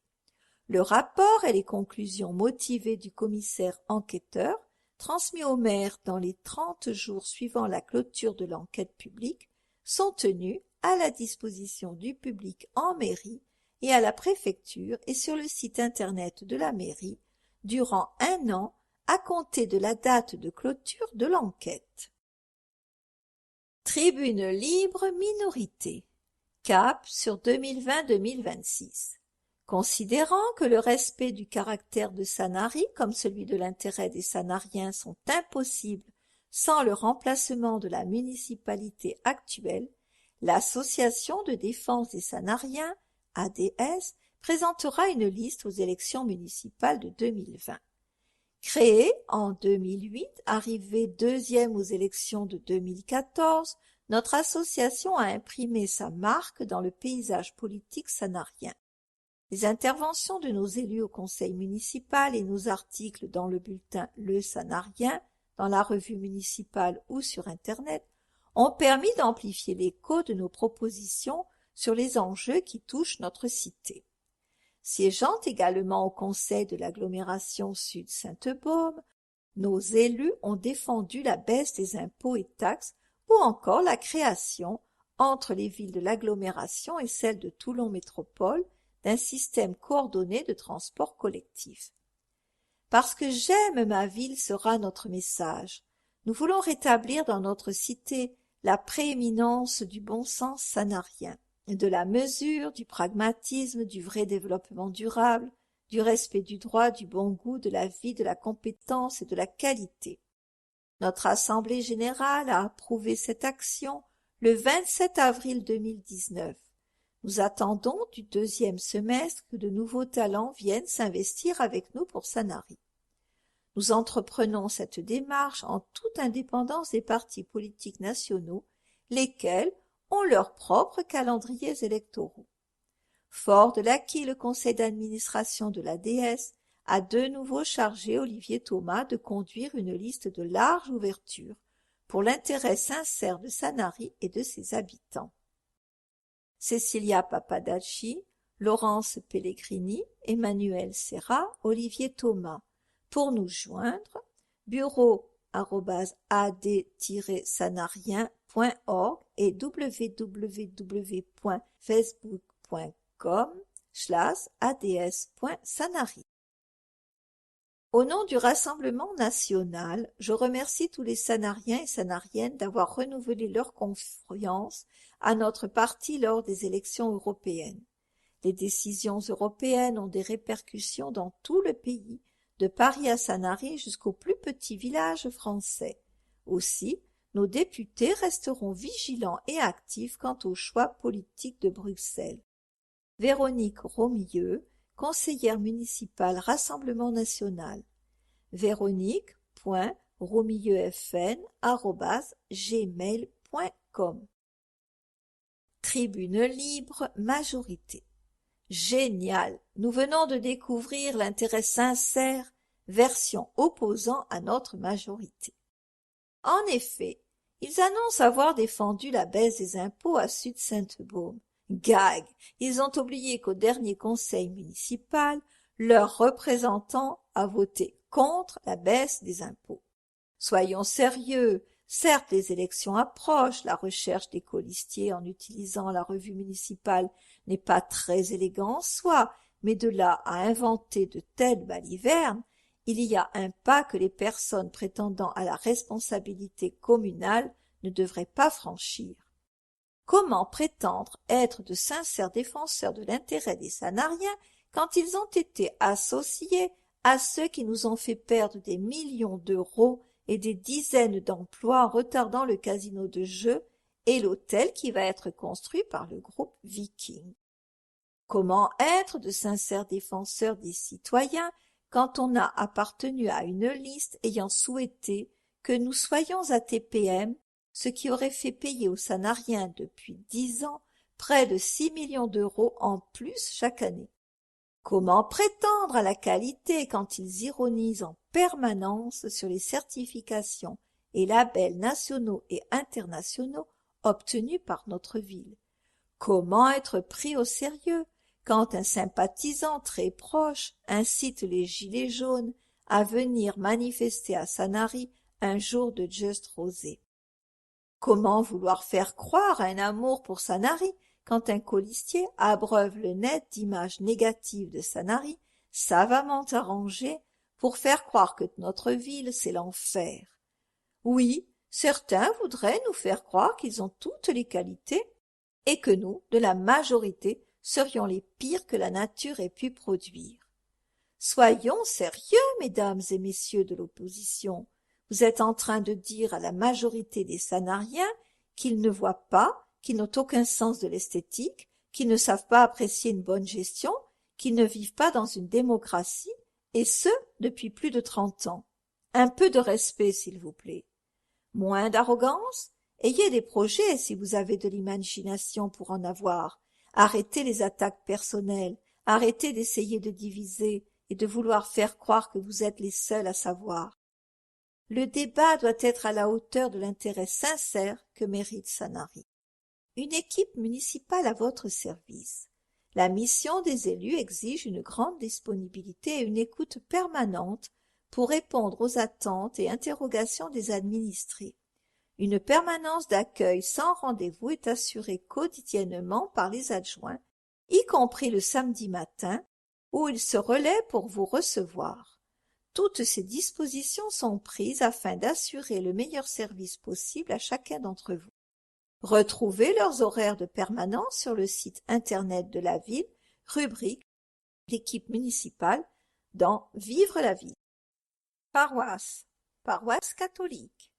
Le rapport et les conclusions motivées du commissaire enquêteur, transmis au maire dans les 30 jours suivant la clôture de l'enquête publique, sont tenus à la disposition du public en mairie et à la préfecture et sur le site internet de la mairie durant 1 an à compter de la date de clôture de l'enquête. Tribune libre minorité. Cap sur 2020-2026. Considérant que le respect du caractère de Sanary comme celui de l'intérêt des Sanariens sont impossibles sans le remplacement de la municipalité actuelle, l'Association de défense des Sanariens, ADS, présentera une liste aux élections municipales de 2020. Créée en 2008, arrivée 2e aux élections de 2014, notre association a imprimé sa marque dans le paysage politique sanarien. Les interventions de nos élus au conseil municipal et nos articles dans le bulletin Le Sanarien, dans la revue municipale ou sur Internet, ont permis d'amplifier l'écho de nos propositions sur les enjeux qui touchent notre cité. Siégeant également au conseil de l'agglomération Sud-Sainte-Baume, nos élus ont défendu la baisse des impôts et taxes ou encore la création, entre les villes de l'agglomération et celles de Toulon Métropole, d'un système coordonné de transport collectif. Parce que j'aime ma ville sera notre message. Nous voulons rétablir dans notre cité la prééminence du bon sens sanarien, de la mesure, du pragmatisme, du vrai développement durable, du respect du droit, du bon goût, de la vie, de la compétence et de la qualité. Notre Assemblée générale a approuvé cette action le 27 avril 2019. Nous attendons du 2e semestre que de nouveaux talents viennent s'investir avec nous pour Sanary. Nous entreprenons cette démarche en toute indépendance des partis politiques nationaux, lesquels ont leurs propres calendriers électoraux. Fort de l'acquis, le conseil d'administration de l'ADS a de nouveau chargé Olivier Thomas de conduire une liste de large ouverture pour l'intérêt sincère de Sanary et de ses habitants. Cecilia Papadacci, Laurence Pellegrini, Emmanuel Serra, Olivier Thomas. Pour nous joindre, bureau@ad-sanarien.org et www.facebook.com/ads.sanary. Au nom du Rassemblement national, je remercie tous les Sanariens et Sanariennes d'avoir renouvelé leur confiance à notre parti lors des élections européennes. Les décisions européennes ont des répercussions dans tout le pays, de Paris à Sanary jusqu'aux plus petits villages français. Aussi, nos députés resteront vigilants et actifs quant aux choix politiques de Bruxelles. Véronique Romilleux, conseillère municipale Rassemblement national. véronique.romilleuxfn@gmail.com. Tribune libre, majorité. Génial! Nous venons de découvrir l'intérêt sincère, version opposant à notre majorité. En effet, ils annoncent avoir défendu la baisse des impôts à Sud-Sainte-Baume. Gag! Ils ont oublié qu'au dernier conseil municipal, leur représentant a voté contre la baisse des impôts. Soyons sérieux, certes les élections approchent, la recherche des colistiers en utilisant la revue municipale n'est pas très élégant en soi, mais de là à inventer de telles balivernes, il y a un pas que les personnes prétendant à la responsabilité communale ne devraient pas franchir. Comment prétendre être de sincères défenseurs de l'intérêt des Sanariens quand ils ont été associés à ceux qui nous ont fait perdre des millions d'euros et des dizaines d'emplois en retardant le casino de jeux et l'hôtel qui va être construit par le groupe Viking? Comment être de sincères défenseurs des citoyens quand on a appartenu à une liste ayant souhaité que nous soyons à TPM, ce qui aurait fait payer aux Sanariens depuis 10 ans près de 6 millions d'euros en plus chaque année? Comment prétendre à la qualité quand ils ironisent en permanence sur les certifications et labels nationaux et internationaux obtenus par notre ville? Comment être pris au sérieux quand un sympathisant très proche incite les gilets jaunes à venir manifester à Sanary un jour de Just Rosé? Comment vouloir faire croire à un amour pour Sanary quand un colistier abreuve le net d'images négatives de Sanary, savamment arrangées pour faire croire que notre ville c'est l'enfer? Oui, certains voudraient nous faire croire qu'ils ont toutes les qualités et que nous, de la majorité, serions les pires que la nature ait pu produire. Soyons sérieux, mesdames et messieurs de l'opposition. Vous êtes en train de dire à la majorité des Sanariens qu'ils ne voient pas, qu'ils n'ont aucun sens de l'esthétique, qu'ils ne savent pas apprécier une bonne gestion, qu'ils ne vivent pas dans une démocratie, et ce, depuis plus de 30 ans. Un peu de respect, s'il vous plaît. Moins d'arrogance? Ayez des projets si vous avez de l'imagination pour en avoir. Arrêtez les attaques personnelles, arrêtez d'essayer de diviser et de vouloir faire croire que vous êtes les seuls à savoir. Le débat doit être à la hauteur de l'intérêt sincère que mérite Sanary. Une équipe municipale à votre service. La mission des élus exige une grande disponibilité et une écoute permanente pour répondre aux attentes et interrogations des administrés. Une permanence d'accueil sans rendez-vous est assurée quotidiennement par les adjoints, y compris le samedi matin, où ils se relaient pour vous recevoir. Toutes ces dispositions sont prises afin d'assurer le meilleur service possible à chacun d'entre vous. Retrouvez leurs horaires de permanence sur le site internet de la ville, rubrique l'équipe municipale dans Vivre la ville. Paroisse, paroisse catholique.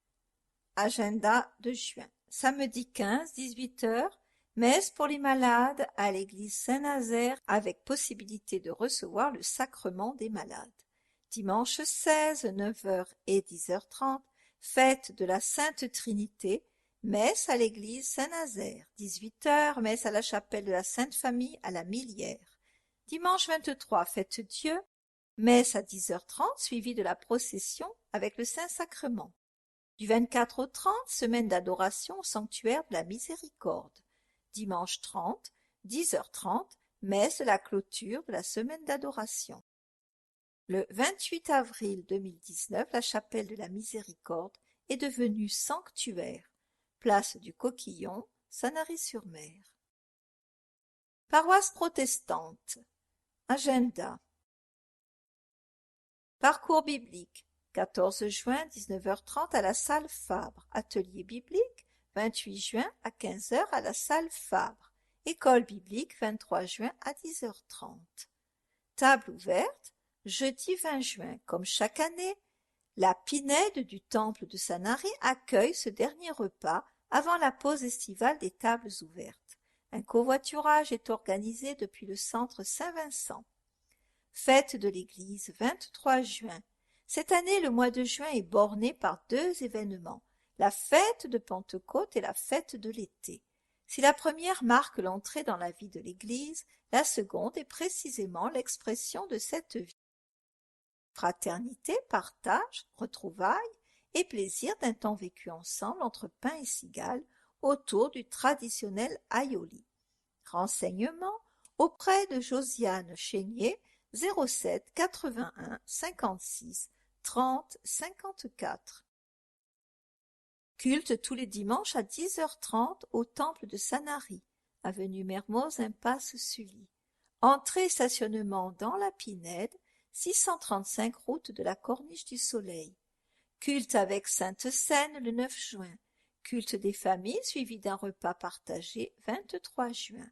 Agenda de juin. Samedi 15, 18h, messe pour les malades à l'église Saint-Nazaire avec possibilité de recevoir le sacrement des malades. Dimanche 16, 9h et 10h30, fête de la Sainte Trinité, messe à l'église Saint-Nazaire. 18h, messe à la chapelle de la Sainte Famille à la Millière. Dimanche 23, fête Dieu, messe à 10h30, suivie de la procession avec le Saint-Sacrement. Du 24 au 30, semaine d'adoration au sanctuaire de la Miséricorde. Dimanche 30, 10h30, messe de la clôture de la semaine d'adoration. Le 28 avril 2019, la chapelle de la Miséricorde est devenue sanctuaire, place du Coquillon, Sanary-sur-Mer. Paroisse protestante. Agenda. Parcours biblique. 14 juin, 19h30 à la salle Fabre. Atelier biblique. 28 juin à 15h à la salle Fabre. École biblique. 23 juin à 10h30. Table ouverte. Jeudi 20 juin. Comme chaque année, la Pinède du temple de Sanary accueille ce dernier repas avant la pause estivale des tables ouvertes. Un covoiturage est organisé depuis le centre Saint-Vincent. Fête de l'Église, 23 juin. Cette année, le mois de juin est borné par deux événements, la fête de Pentecôte et la fête de l'été. Si la première marque l'entrée dans la vie de l'Église, la seconde est précisément l'expression de cette vie. Fraternité, partage, retrouvailles et plaisir d'un temps vécu ensemble entre pain et cigale autour du traditionnel aioli. Renseignements auprès de Josiane Chénier, 07 81 56 30 54. Culte tous les dimanches à 10h30 au temple de Sanary, avenue Mermoz, impasse Sully. Entrée et stationnement dans la Pinède, 635 route de la Corniche du Soleil. Culte avec Sainte Seine le 9 juin. Culte des familles suivi d'un repas partagé 23 juin.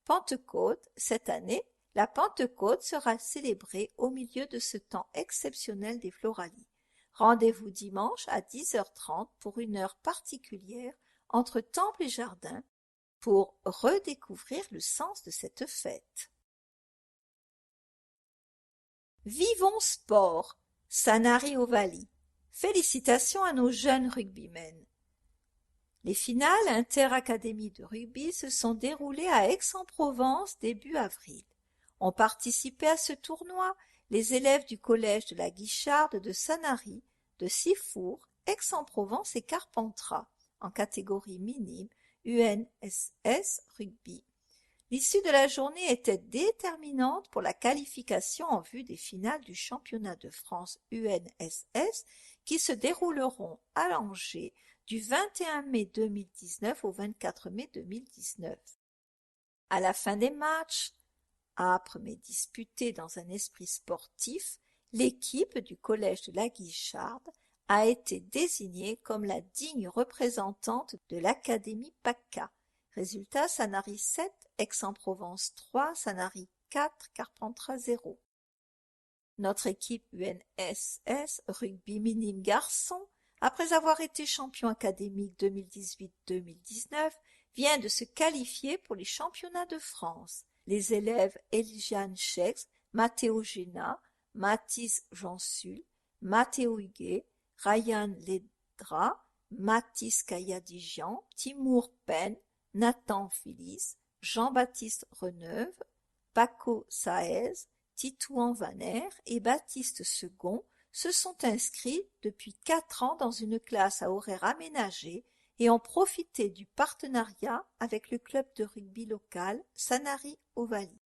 Pentecôte, cette année, la Pentecôte sera célébrée au milieu de ce temps exceptionnel des Floralies. Rendez-vous dimanche à 10h30 pour une heure particulière entre temple et jardin pour redécouvrir le sens de cette fête. Vivons sport, Sanary Ovalie. Félicitations à nos jeunes rugbymen. Les finales inter-académies de rugby se sont déroulées à Aix-en-Provence début avril. Ont participé à ce tournoi les élèves du collège de la Guicharde de Sanary, de Sifour, Aix-en-Provence et Carpentras, en catégorie minime UNSS rugby. L'issue de la journée était déterminante pour la qualification en vue des finales du championnat de France UNSS qui se dérouleront à Angers du 21 mai 2019 au 24 mai 2019. À la fin des matchs, âpres mais disputés dans un esprit sportif, l'équipe du collège de la Guicharde a été désignée comme la digne représentante de l'Académie PACA. Résultat, Sanary 7, Aix-en-Provence 3, Sanary 4, Carpentras 0. Notre équipe UNSS rugby minime garçon, après avoir été champion académique 2018-2019, vient de se qualifier pour les championnats de France. Les élèves Eliane Chex, Mathéo Géna, Mathis Jansul, Mathéo Huguet, Ryan Ledra, Mathis Kayadijian, Timour Pen, Nathan Phillis, Jean-Baptiste Reneuve, Paco Saez, Titouan Vaner et Baptiste Second se sont inscrits depuis 4 ans dans une classe à horaire aménagé et ont profité du partenariat avec le club de rugby local Sanary Ovalie.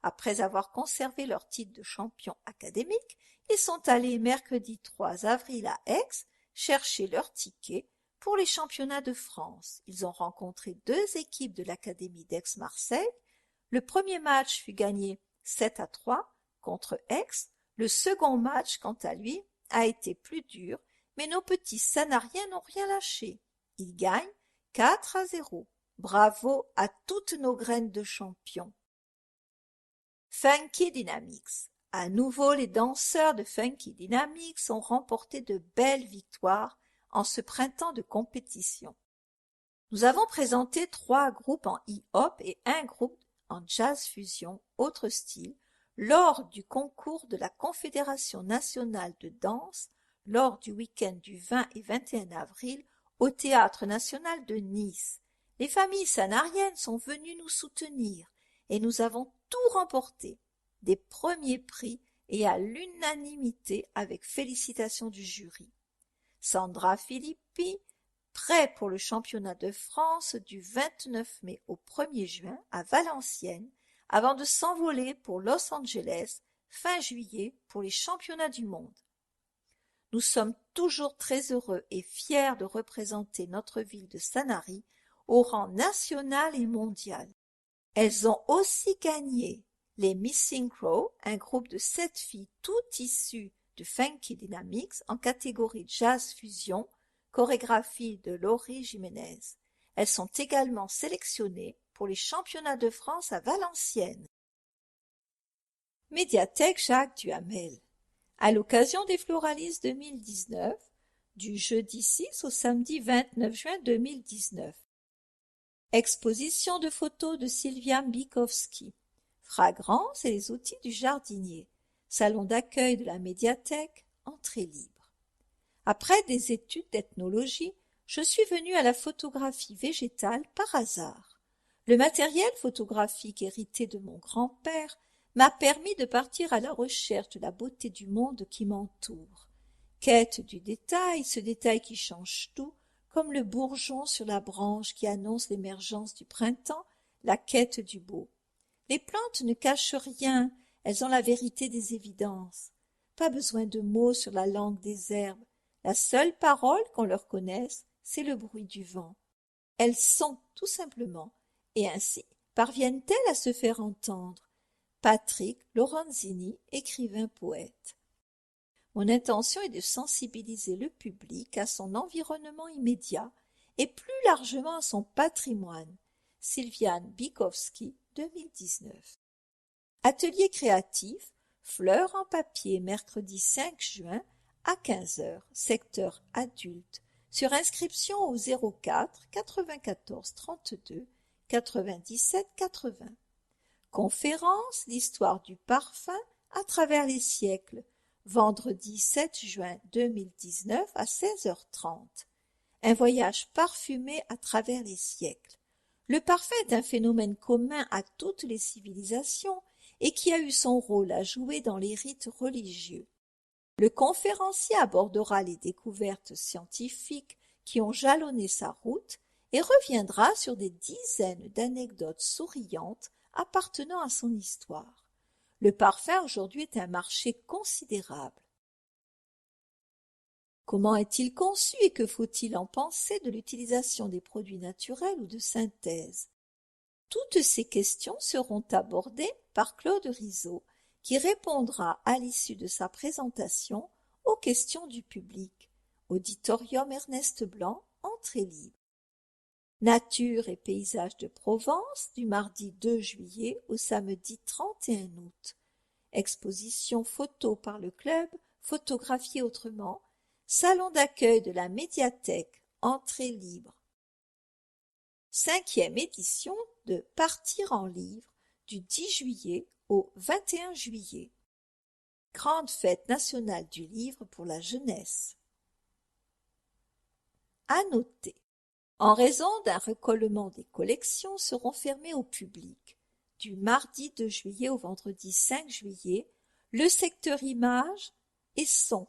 Après avoir conservé leur titre de champion académique, ils sont allés mercredi 3 avril à Aix chercher leur ticket pour les championnats de France. Ils ont rencontré 2 équipes de l'Académie d'Aix-Marseille. Le premier match fut gagné 7-3 contre Aix. Le second match, quant à lui, a été plus dur, mais nos petits Sanariens n'ont rien lâché. Ils gagnent 4-0. Bravo à toutes nos graines de champions. Funky Dynamics. À nouveau, les danseurs de Funky Dynamics ont remporté de belles victoires en ce printemps de compétition. Nous avons présenté 3 groupes en hip-hop et un groupe en jazz fusion, autre style, lors du concours de la Confédération nationale de danse lors du week-end du 20 et 21 avril au Théâtre national de Nice. Les familles sanariennes sont venues nous soutenir et nous avons tout remporté, des premiers prix et à l'unanimité avec félicitations du jury. Sandra Filippi, prêt pour le championnat de France du 29 mai au 1er juin à Valenciennes, avant de s'envoler pour Los Angeles fin juillet pour les championnats du monde. Nous sommes toujours très heureux et fiers de représenter notre ville de Sanary au rang national et mondial. Elles ont aussi gagné les Missing Crow, un groupe de 7 filles toutes issues de Funky Dynamics en catégorie Jazz Fusion, chorégraphie de Laurie Jiménez. Elles sont également sélectionnées pour les championnats de France à Valenciennes. Médiathèque Jacques Duhamel. À l'occasion des Floralistes 2019, du jeudi 6 au samedi 29 juin 2019. Exposition de photos de Sylvia Bikowski. Fragrances et les outils du jardinier. Salon d'accueil de la médiathèque, entrée libre. Après des études d'ethnologie, je suis venue à la photographie végétale par hasard. Le matériel photographique hérité de mon grand-père m'a permis de partir à la recherche de la beauté du monde qui m'entoure. Quête du détail, ce détail qui change tout, comme le bourgeon sur la branche qui annonce l'émergence du printemps, la quête du beau. Les plantes ne cachent rien, elles ont la vérité des évidences. Pas besoin de mots sur la langue des herbes. La seule parole qu'on leur connaisse, c'est le bruit du vent. Elles sont, tout simplement, et ainsi parviennent-elles à se faire entendre. Patrick Lorenzini, écrivain-poète. Mon intention est de sensibiliser le public à son environnement immédiat et plus largement à son patrimoine. Sylviane Bikowski, 2019. Atelier créatif, fleurs en papier, mercredi 5 juin à 15h, secteur adulte, sur inscription au 04 94 32 97 80. Conférence L'histoire du parfum à travers les siècles, vendredi 7 juin 2019 à 16h30. Un voyage parfumé à travers les siècles. Le parfum est un phénomène commun à toutes les civilisations et qui a eu son rôle à jouer dans les rites religieux. Le conférencier abordera les découvertes scientifiques qui ont jalonné sa route et reviendra sur des dizaines d'anecdotes souriantes appartenant à son histoire. Le parfum aujourd'hui est un marché considérable. Comment est-il conçu et que faut-il en penser de l'utilisation des produits naturels ou de synthèse? Toutes ces questions seront abordées par Claude Rizzo, qui répondra à l'issue de sa présentation aux questions du public. Auditorium Ernest Blanc, entrée libre. Nature et paysages de Provence, du mardi 2 juillet au samedi 31 août. Exposition photo par le club, photographier autrement. Salon d'accueil de la médiathèque, entrée libre. 5e édition de Partir en livre, du 10 juillet au 21 juillet. Grande fête nationale du livre pour la jeunesse. À noter, en raison d'un recollement des collections, seront fermées au public. Du mardi 2 juillet au vendredi 5 juillet, le secteur images et son,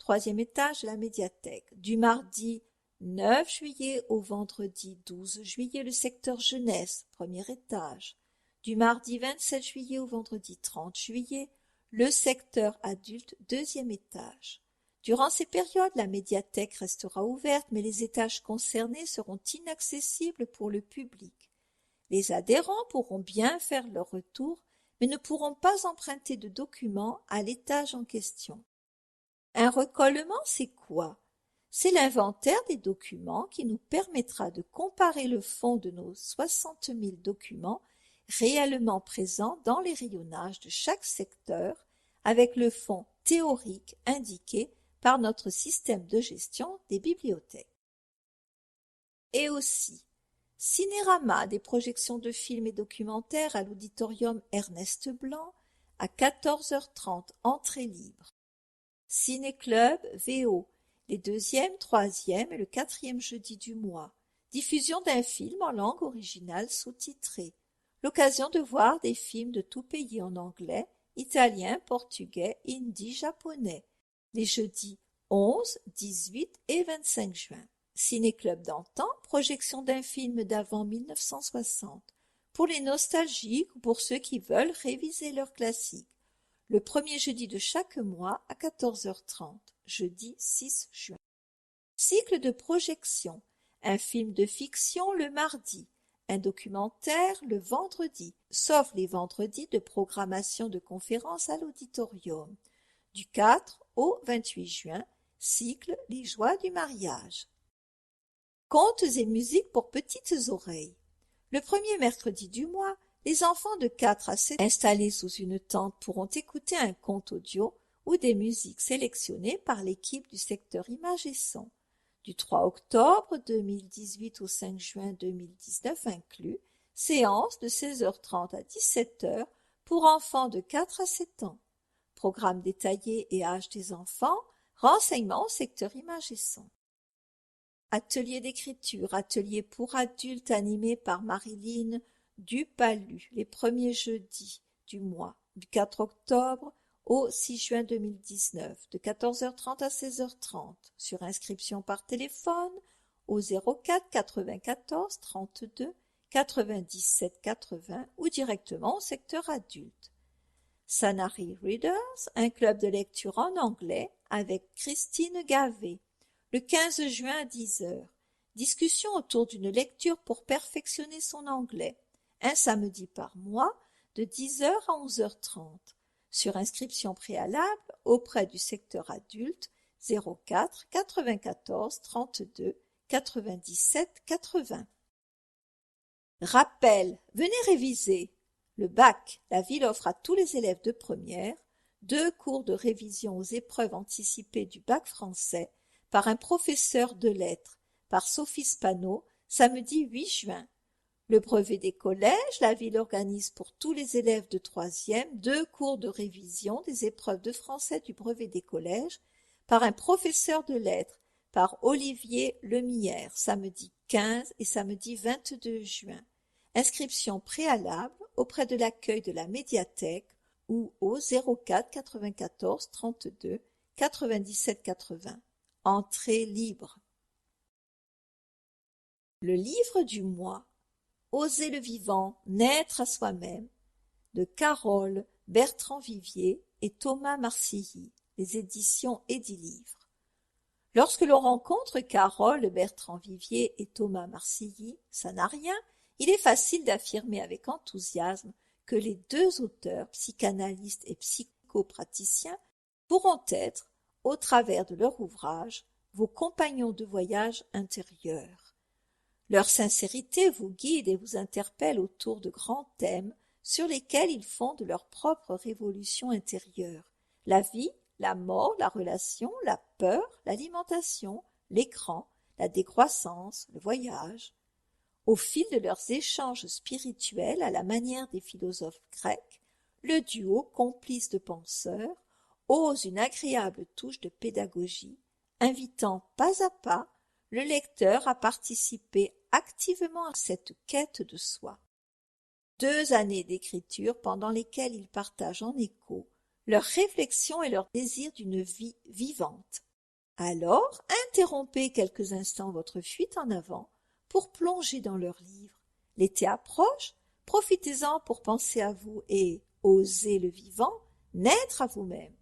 3e étage de la médiathèque. Du mardi 9 juillet au vendredi 12 juillet, le secteur jeunesse, 1er étage. Du mardi 27 juillet au vendredi 30 juillet, le secteur adulte, 2e étage. Durant ces périodes, la médiathèque restera ouverte, mais les étages concernés seront inaccessibles pour le public. Les adhérents pourront bien faire leur retour, mais ne pourront pas emprunter de documents à l'étage en question. Un recollement, c'est quoi? C'est l'inventaire des documents qui nous permettra de comparer le fond de nos 60 000 documents réellement présents dans les rayonnages de chaque secteur avec le fond théorique indiqué par notre système de gestion des bibliothèques. Et aussi, cinérama, des projections de films et documentaires à l'auditorium Ernest Blanc, à 14h30, entrée libre. Ciné-club VO, les deuxième, troisième et le quatrième jeudi du mois. Diffusion d'un film en langue originale sous-titrée. L'occasion de voir des films de tout pays en anglais, italien, portugais, hindi, japonais. Les jeudis 11, 18 et 25 juin. Ciné-club d'antan, projection d'un film d'avant 1960. Pour les nostalgiques ou pour ceux qui veulent réviser leurs classiques. Le premier jeudi de chaque mois à 14h30, jeudi 6 juin. Cycle de projection. Un film de fiction le mardi, un documentaire le vendredi, sauf les vendredis de programmation de conférences à l'auditorium. Du 4 au 28 juin, cycle Les joies du mariage. Contes et musiques pour petites oreilles. Le premier mercredi du mois, les enfants de 4 à 7 ans installés sous une tente pourront écouter un conte audio ou des musiques sélectionnées par l'équipe du secteur images et son. Du 3 octobre 2018 au 5 juin 2019 inclus, séance de 16h30 à 17h pour enfants de 4 à 7 ans. Programme détaillé et âge des enfants, renseignements au secteur images et son. Atelier d'écriture, atelier pour adultes animé par Marilyn Dupalu, les premiers jeudis du mois, du 4 octobre au 6 juin 2019, de 14h30 à 16h30, sur inscription par téléphone au 04 94 32 97 80 ou directement au secteur adulte. Sanary Readers, un club de lecture en anglais avec Christine Gavet. Le 15 juin à 10h, discussion autour d'une lecture pour perfectionner son anglais, un samedi par mois de 10h à 11h30, sur inscription préalable auprès du secteur adulte 04 94 32 97 80. Rappel, venez réviser. Le bac, la ville offre à tous les élèves de première 2 cours de révision aux épreuves anticipées du bac français par un professeur de lettres, par Sophie Spano, samedi 8 juin. Le brevet des collèges, la ville organise pour tous les élèves de troisième 2 cours de révision des épreuves de français du brevet des collèges par un professeur de lettres, par Olivier Lemierre, samedi 15 et samedi 22 juin. Inscription préalable auprès de l'accueil de la médiathèque ou au 04 94 32 97 80. Entrée libre. Le livre du mois. Oser le vivant, naître à soi-même, de Carole Bertrand-Vivier et Thomas Marcilly, les éditions Édilivre. Lorsque l'on rencontre Carole Bertrand-Vivier et Thomas Marcilly, ça n'a rien, il est facile d'affirmer avec enthousiasme que les 2 auteurs, psychanalystes et psychopraticiens, pourront être, au travers de leur ouvrage, vos compagnons de voyage intérieurs. Leur sincérité vous guide et vous interpelle autour de grands thèmes sur lesquels ils fondent leur propre révolution intérieure. La vie, la mort, la relation, la peur, l'alimentation, l'écran, la décroissance, le voyage. Au fil de leurs échanges spirituels à la manière des philosophes grecs, le duo complice de penseurs ose une agréable touche de pédagogie, invitant pas à pas le lecteur a participé activement à cette quête de soi. 2 années d'écriture pendant lesquelles ils partagent en écho leurs réflexions et leur désir d'une vie vivante. Alors, interrompez quelques instants votre fuite en avant pour plonger dans leurs livres. L'été approche, profitez-en pour penser à vous et oser le vivant, naître à vous-même.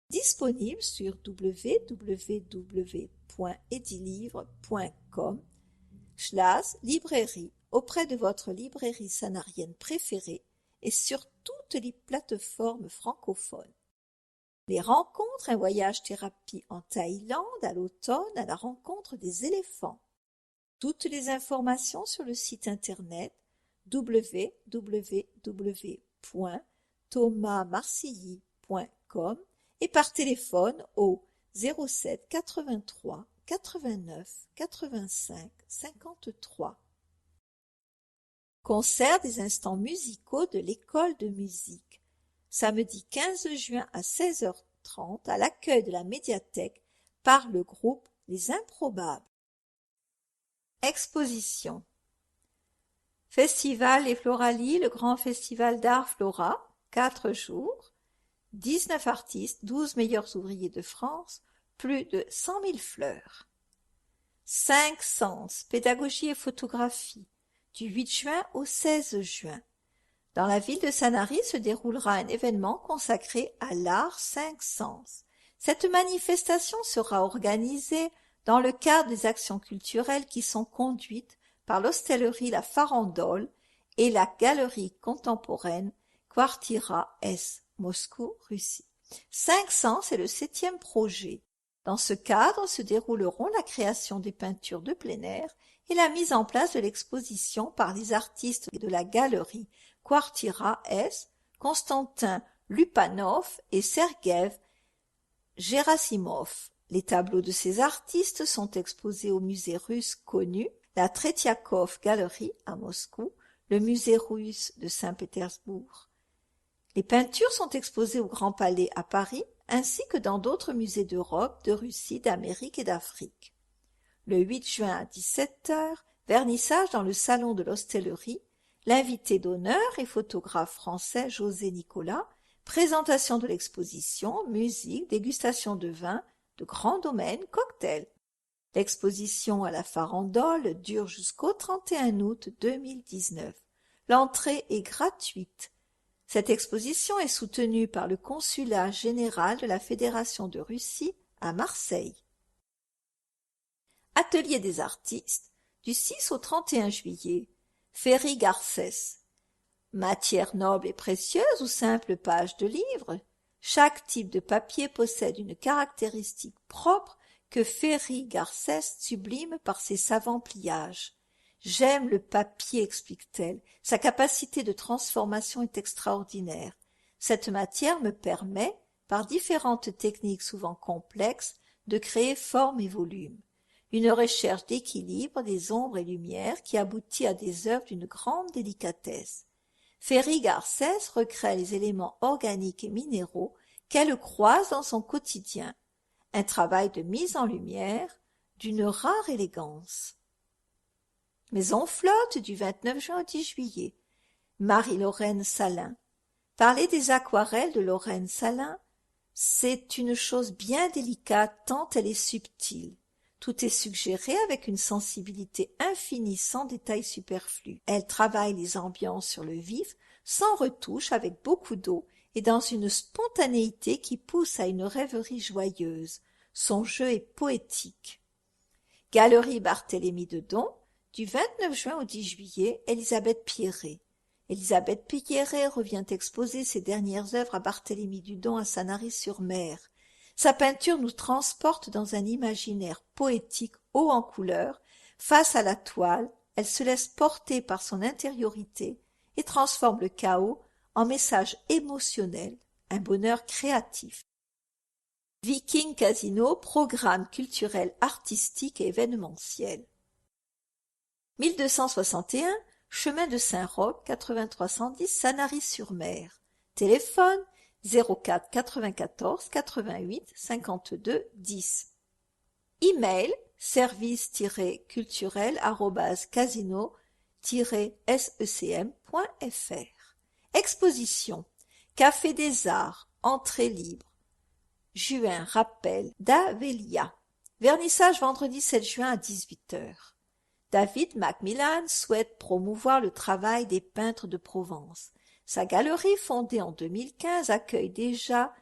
Disponible sur www.edilivre.com/librairie auprès de votre librairie sanarienne préférée et sur toutes les plateformes francophones. Les rencontres, un voyage thérapie en Thaïlande à l'automne à la rencontre des éléphants. Toutes les informations sur le site internet www.thomasmarcilly.com et par téléphone au 07 83 89 85 53. Concert des instants musicaux de l'école de musique. samedi 15 juin à 16h30 à l'accueil de la médiathèque par le groupe Les Improbables. Exposition. Festival Les Floralis, le grand festival d'art Flora, 4 jours, 19 artistes, 12 meilleurs ouvriers de France, plus de 100 000 fleurs. 5 sens, pédagogie et photographie, du 8 juin au 16 juin. Dans la ville de Sanary se déroulera un événement consacré à l'art 5 sens. Cette manifestation sera organisée dans le cadre des actions culturelles qui sont conduites par l'hostellerie La Farandole et la galerie contemporaine Kvartira S, Moscou, Russie. 5 sens est le 7e projet. Dans ce cadre se dérouleront la création des peintures de plein air et la mise en place de l'exposition par les artistes de la galerie Kvartira S, Konstantin Lupanov et Sergueï Gerasimov. Les tableaux de ces artistes sont exposés au musée russe connu, la Tretiakov Gallery à Moscou, le musée russe de Saint-Pétersbourg. Les peintures sont exposées au Grand Palais à Paris, ainsi que dans d'autres musées d'Europe, de Russie, d'Amérique et d'Afrique. Le 8 juin à 17h, vernissage dans le salon de l'hostellerie, l'invité d'honneur est photographe français José Nicolas, présentation de l'exposition, musique, dégustation de vin, de grands domaines, cocktails. L'exposition à la Farandole dure jusqu'au 31 août 2019. L'entrée est gratuite. Cette exposition est soutenue par le Consulat général de la Fédération de Russie à Marseille. Atelier des artistes, du 6 au 31 juillet. Ferry Garcès. Matière noble et précieuse ou simple page de livre, chaque type de papier possède une caractéristique propre que Ferry Garcès sublime par ses savants pliages. J'aime le papier, explique-t-elle. Sa capacité de transformation est extraordinaire. Cette matière me permet, par différentes techniques souvent complexes, de créer forme et volume. Une recherche d'équilibre des ombres et lumières qui aboutit à des œuvres d'une grande délicatesse. Ferry Garcès recrée les éléments organiques et minéraux qu'elle croise dans son quotidien. Un travail de mise en lumière d'une rare élégance. Maison flotte du 29 juin au 10 juillet. Marie-Lorraine Salin. Parler des aquarelles de Lorraine Salin, c'est une chose bien délicate tant elle est subtile. Tout est suggéré avec une sensibilité infinie sans détails superflus. Elle travaille les ambiances sur le vif, sans retouche, avec beaucoup d'eau et dans une spontanéité qui pousse à une rêverie joyeuse. Son jeu est poétique. Galerie Barthélemy de Don, du 29 juin au 10 juillet, Elisabeth Pierret. Elisabeth Pierret revient exposer ses dernières œuvres à Barthélemy-Dudon à Sanary-sur-Mer. Sa peinture nous transporte dans un imaginaire poétique haut en couleurs. Face à la toile, elle se laisse porter par son intériorité et transforme le chaos en message émotionnel, un bonheur créatif. Viking Casino, programme culturel, artistique et événementiel. 1261, chemin de Saint-Roch, 8310, Sanary-sur-Mer. Téléphone 04 94 88 52 10. Email service-culturel@casino-secm.fr. Exposition Café des Arts, entrée libre. Juin, rappel d'Avelia. Vernissage vendredi 7 juin à 18h. David Macmillan souhaite promouvoir le travail des peintres de Provence. Sa galerie, fondée en 2015, accueille déjà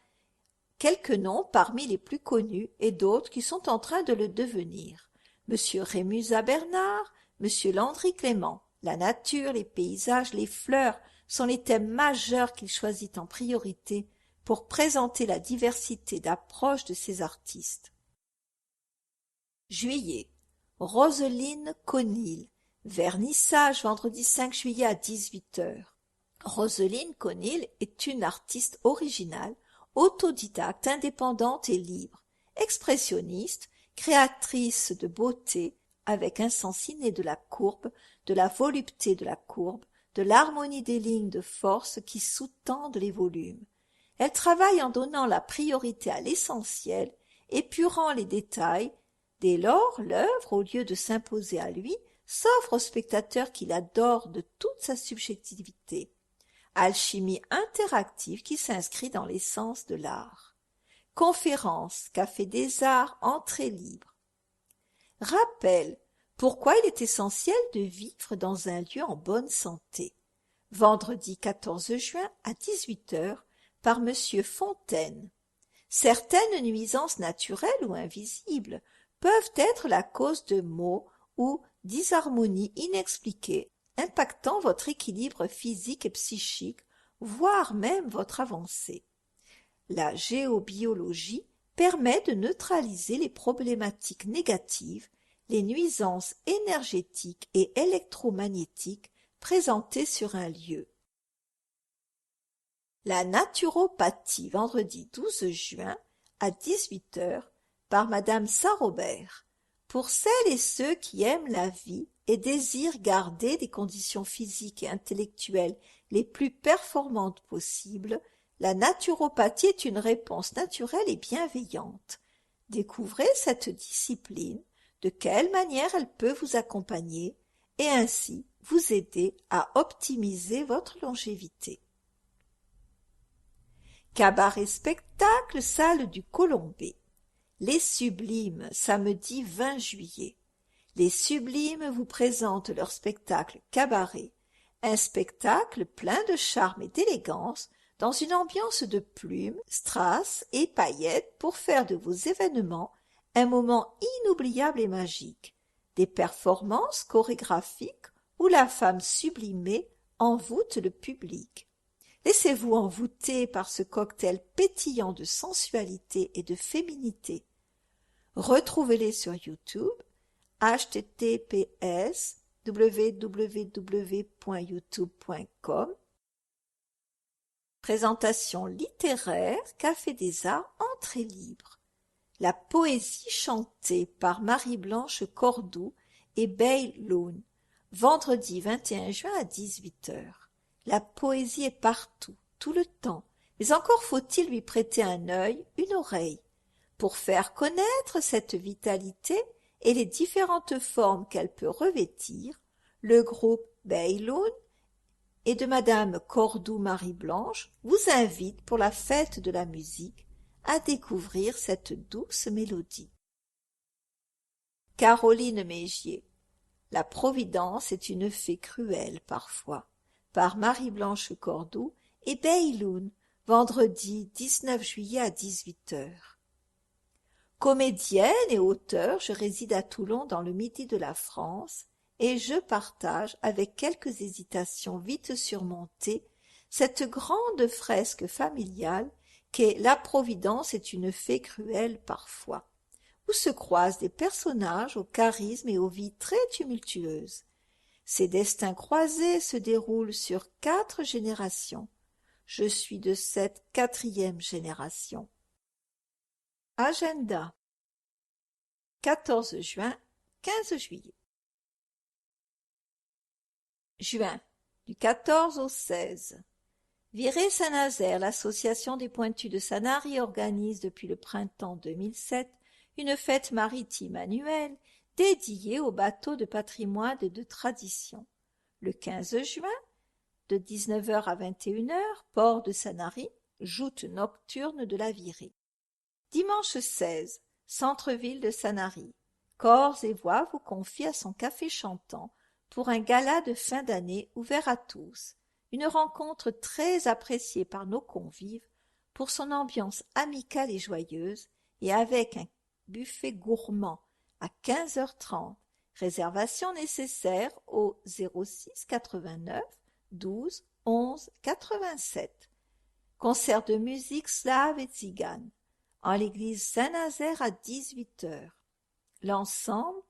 quelques noms parmi les plus connus et d'autres qui sont en train de le devenir. Monsieur Rémusat Bernard, Monsieur Landry Clément. La nature, les paysages, les fleurs sont les thèmes majeurs qu'il choisit en priorité pour présenter la diversité d'approches de ces artistes. Juillet. Roseline Conil. Vernissage vendredi 5 juillet à 18h. Roseline Conil est une artiste originale, autodidacte, indépendante et libre, expressionniste, créatrice de beauté avec un sens inné de la courbe, de la volupté de la courbe, de l'harmonie des lignes de force qui sous-tendent les volumes. Elle travaille en donnant la priorité à l'essentiel, épurant les détails. Dès lors, l'œuvre, au lieu de s'imposer à lui, s'offre au spectateur qui l'adore de toute sa subjectivité. Alchimie interactive qui s'inscrit dans l'essence de l'art. Conférence, Café des Arts, entrée libre. Rappel, pourquoi il est essentiel de vivre dans un lieu en bonne santé. Vendredi 14 juin à 18h par Monsieur Fontaine. Certaines nuisances naturelles ou invisibles peuvent être la cause de maux ou disharmonies inexpliquées, impactant votre équilibre physique et psychique, voire même votre avancée. La géobiologie permet de neutraliser les problématiques négatives, les nuisances énergétiques et électromagnétiques présentées sur un lieu. La naturopathie, vendredi 12 juin à 18h par Madame Saint-Robert. Pour celles et ceux qui aiment la vie et désirent garder des conditions physiques et intellectuelles les plus performantes possibles, la naturopathie est une réponse naturelle et bienveillante. Découvrez cette discipline, de quelle manière elle peut vous accompagner et ainsi vous aider à optimiser votre longévité. Cabaret spectacle, salle du Colombé. Les Sublimes, samedi 20 juillet. Les Sublimes vous présentent leur spectacle Cabaret, un spectacle plein de charme et d'élégance dans une ambiance de plumes, strass et paillettes pour faire de vos événements un moment inoubliable et magique. Des performances chorégraphiques où la femme sublimée envoûte le public. Laissez-vous envoûter par ce cocktail pétillant de sensualité et de féminité. Retrouvez-les sur YouTube, https://www.youtube.com. Présentation littéraire, Café des Arts, entrée libre. La poésie chantée par Marie-Blanche Cordoue et Bay Loon, vendredi 21 juin à 18h. La poésie est partout, tout le temps, mais encore faut-il lui prêter un œil, une oreille. Pour faire connaître cette vitalité et les différentes formes qu'elle peut revêtir, le groupe Bayloun et de Madame Cordoue Marie-Blanche vous invite pour la fête de la musique à découvrir cette douce mélodie. Caroline Mégier. La Providence est une fée cruelle parfois, par Marie-Blanche Cordoue et Bayloun, vendredi 19 juillet à 18h. Comédienne et auteure, je réside à Toulon dans le midi de la France et je partage, avec quelques hésitations vite surmontées, cette grande fresque familiale qu'est La Providence est une fée cruelle parfois, où se croisent des personnages au charisme et aux vies très tumultueuses. Ces destins croisés se déroulent sur 4 générations. Je suis de cette 4e génération. Agenda. 14 juin, 15 juillet. Juin, du 14 au 16. Viré-Saint-Nazaire, l'association des Pointus de Sanary organise depuis le printemps 2007 une fête maritime annuelle dédiée aux bateaux de patrimoine et de tradition. Le 15 juin, de 19h à 21h, port de Sanary, joute nocturne de la Virée. Dimanche 16, centre-ville de Sanary. Corps et Voix vous confie à son café chantant pour un gala de fin d'année ouvert à tous. Une rencontre très appréciée par nos convives pour son ambiance amicale et joyeuse et avec un buffet gourmand à 15h30. Réservation nécessaire au 06 89 12 11 87. Concert de musique slave et tzigane en l'église Saint-Nazaire à 18h. L'ensemble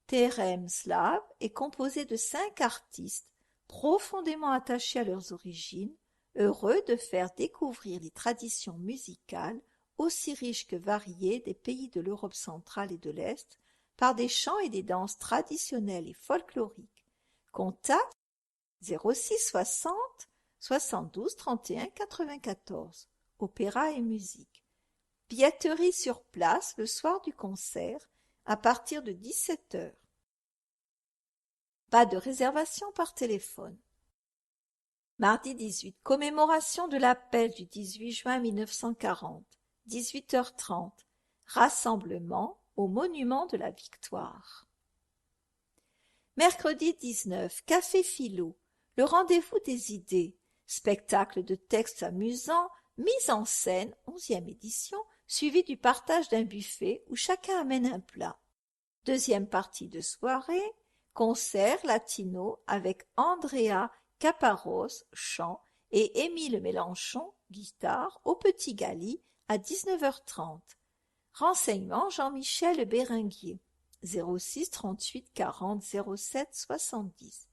Terem Slave est composé de 5 artistes profondément attachés à leurs origines, heureux de faire découvrir les traditions musicales aussi riches que variées des pays de l'Europe centrale et de l'Est par des chants et des danses traditionnelles et folkloriques. Contact 06 60 72 31 94 opéra et musique. Billetterie sur place le soir du concert à partir de 17h. Pas de réservation par téléphone. Mardi 18. Commémoration de l'appel du 18 juin 1940. 18h30. Rassemblement au monument de la Victoire. Mercredi 19. Café Philo. Le rendez-vous des idées. Spectacle de textes amusants, mise en scène, 11e édition, suivi du partage d'un buffet où chacun amène un plat. Deuxième partie de soirée, concert latino avec Andrea Caparros, chant, et Émile Mélenchon, guitare, au Petit Gali, à 19h30. Renseignements Jean-Michel Béringuier, 06 38 40 07 70.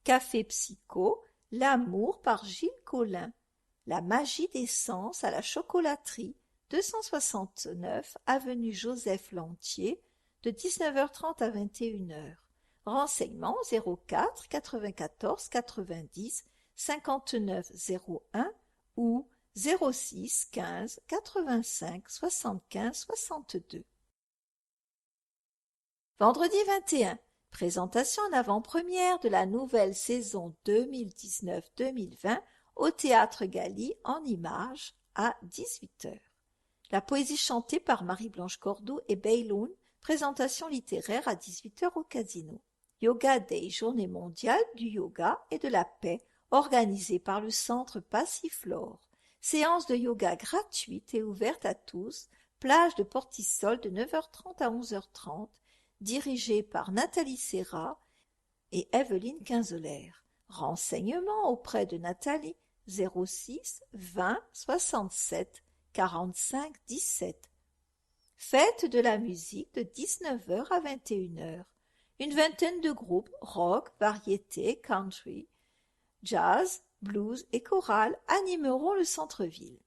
Café Psycho, L'amour par Gilles Collin. La magie des sens à la chocolaterie, 269 avenue Joseph Lantier, de 19h30 à 21h. Renseignements 04 94 90 59 01 ou 06 15 85 75 62. Vendredi 21. Présentation en avant-première de la nouvelle saison 2019-2020 au Théâtre Gali en images à 18h. La poésie chantée par Marie-Blanche Cordeau et Beyloun, présentation littéraire à 18h au Casino. Yoga Day, journée mondiale du yoga et de la paix, organisée par le Centre Passiflore. Séance de yoga gratuite et ouverte à tous, plage de Portisol de 9h30 à 11h30, dirigée par Nathalie Serra et Evelyne Quinzeler. Renseignements auprès de Nathalie 06 20 67 45 17. Fête de la musique de 19h à 21h. Une vingtaine de groupes rock, variété, country, jazz, blues et chorale animeront le centre-ville.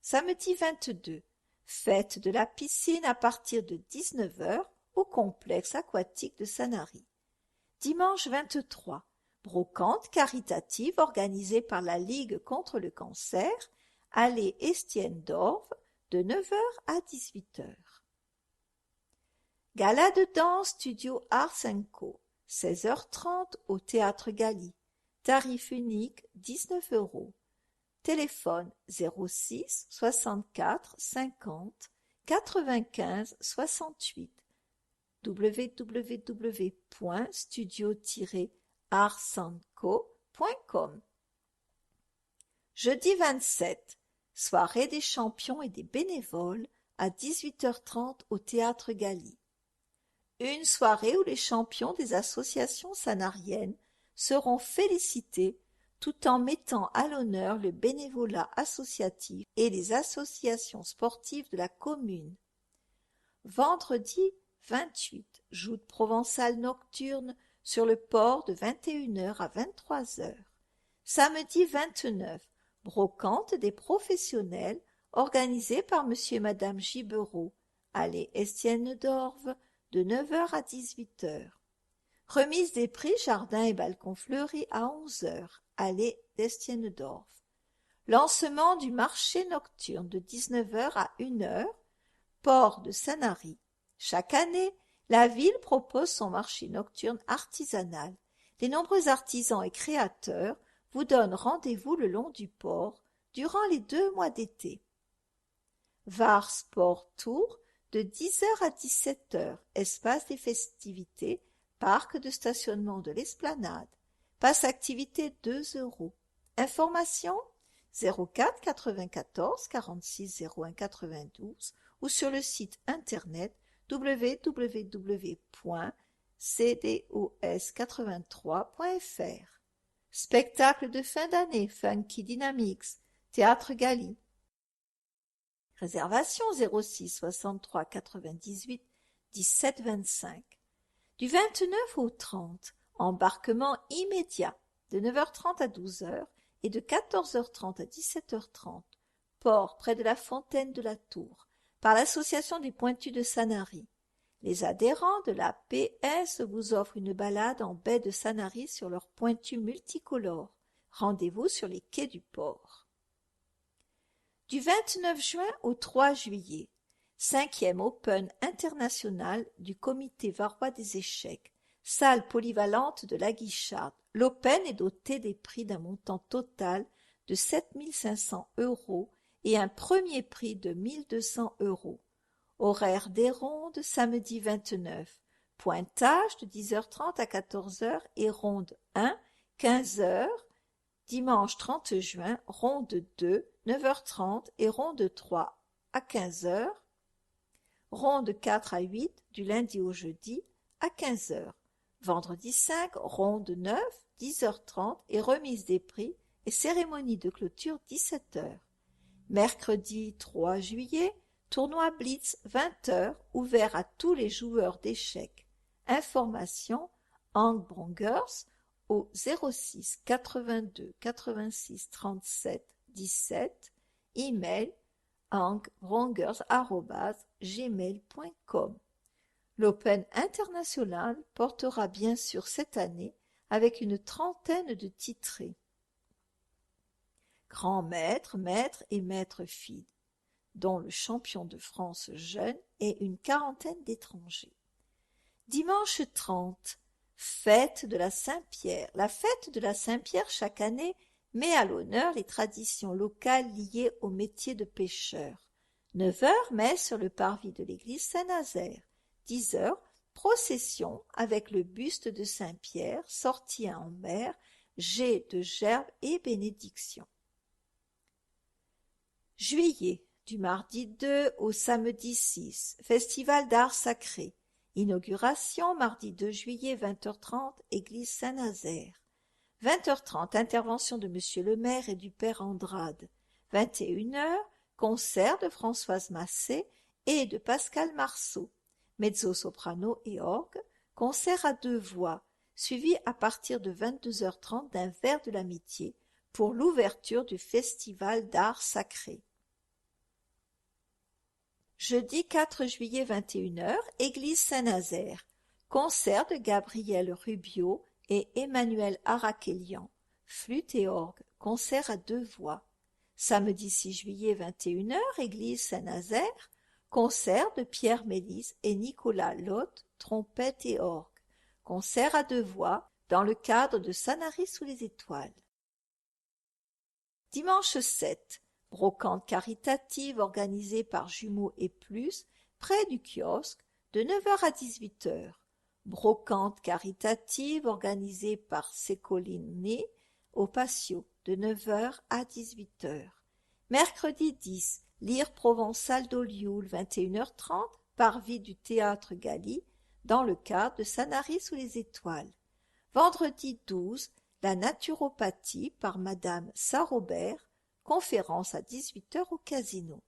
Samedi 22. Fête de la piscine à partir de 19h au complexe aquatique de Sanary. Dimanche 23. Brocante caritative organisée par la Ligue contre le cancer, allée Estienne-d'Orve, de 9h à 18h. Gala de danse Studio Arts & Co, 16h30 au Théâtre Gali. Tarif unique 19 €. Téléphone 06 64 50 95 68. www.studio-artsandco.com. Jeudi 27. Soirée des champions et des bénévoles à 18h30 au Théâtre Gali. Une soirée où les champions des associations sanariennes seront félicités tout en mettant à l'honneur le bénévolat associatif et les associations sportives de la commune. Vendredi 28, joute provençale nocturne sur le port de 21h à 23h. Samedi 29, brocante des professionnels organisée par monsieur et madame Gibereau, allée Estienne-d'Orve, de 9h à 18h. Remise des prix jardin et balcon fleuri à 11h, allée d'Estienne-d'Orve. Lancement du marché nocturne de 19h à 1h, port de Sanary. Chaque année, la ville propose son marché nocturne artisanal. Les nombreux artisans et créateurs vous donnent rendez-vous le long du port durant les 2 mois d'été. Var Sport Tour de 10h à 17h, espace des festivités, parc de stationnement de l'Esplanade. Passe activité 2 €. Information 04 94 46 01 92 ou sur le site internet www.cdos83.fr. Spectacle de fin d'année Funky Dynamics, Théâtre Gali. Réservation 06 63 98 17 25. Du 29 au 30, embarquement immédiat de 9h30 à 12h et de 14h30 à 17h30, port près de la fontaine de la Tour, par l'association des Pointus de Sanary. Les adhérents de la PS vous offrent une balade en baie de Sanary sur leurs pointus multicolores. Rendez-vous sur les quais du port. Du 29 juin au 3 juillet, 5e Open international du Comité varois des échecs, salle polyvalente de la Guicharde. L'Open est doté des prix d'un montant total de 7 500 € et un premier prix de 1 200 €. Horaire des rondes, samedi 29. Pointage de 10h30 à 14h et ronde 1, 15h. Dimanche 30 juin, ronde 2, 9h30 et ronde 3 à 15h. Ronde 4 à 8 du lundi au jeudi à 15h. Vendredi 5, ronde 9, 10h30 et remise des prix et cérémonie de clôture 17h. Mercredi 3 juillet, tournoi Blitz 20h ouvert à tous les joueurs d'échecs. Information Hank Brongers au 06 82 86 37 17, email hankbrongers@gmail.com. L'Open international portera bien sûr cette année avec une trentaine de titrés. Grand maître, maître et maître FIDE, dont le champion de France jeune et une quarantaine d'étrangers. Dimanche 30, fête de la Saint-Pierre. La fête de la Saint-Pierre chaque année met à l'honneur les traditions locales liées au métier de pêcheur. 9h, messe sur le parvis de l'église Saint-Nazaire. 10h, procession avec le buste de Saint-Pierre sorti en mer, jet de gerbes et bénédiction. Juillet, du mardi 2 au samedi 6, festival d'art sacré. Inauguration, mardi 2 juillet, 20h30, église Saint-Nazaire. 20h30, intervention de Monsieur le maire et du père Andrade. 21h, concert de Françoise Massé et de Pascal Marceau. Mezzo-soprano et orgue, concert à 2 voix, suivi à partir de 22h30 d'un verre de l'amitié pour l'ouverture du festival d'art sacré. Jeudi 4 juillet 21h, église Saint-Nazaire. Concert de Gabriel Rubio et Emmanuel Arakelian. Flûte et orgue. Concert à 2 voix. Samedi 6 juillet 21h, église Saint-Nazaire. Concert de Pierre Mélis et Nicolas Lotte, trompette et orgue. Concert à 2 voix dans le cadre de Sanary sous les étoiles. Dimanche 7. Brocante caritative organisée par Jumeaux et Plus, près du kiosque, de 9h à 18h. Brocante caritative organisée par Sécoline au Patio, de 9h à 18h. Mercredi 10. Lyre provençal d'Olioul, 21h30, parvis du Théâtre Galy, dans le cadre de Sanary sous les étoiles. Vendredi 12. La naturopathie par Madame Sarrobert, conférence à 18h au Casino.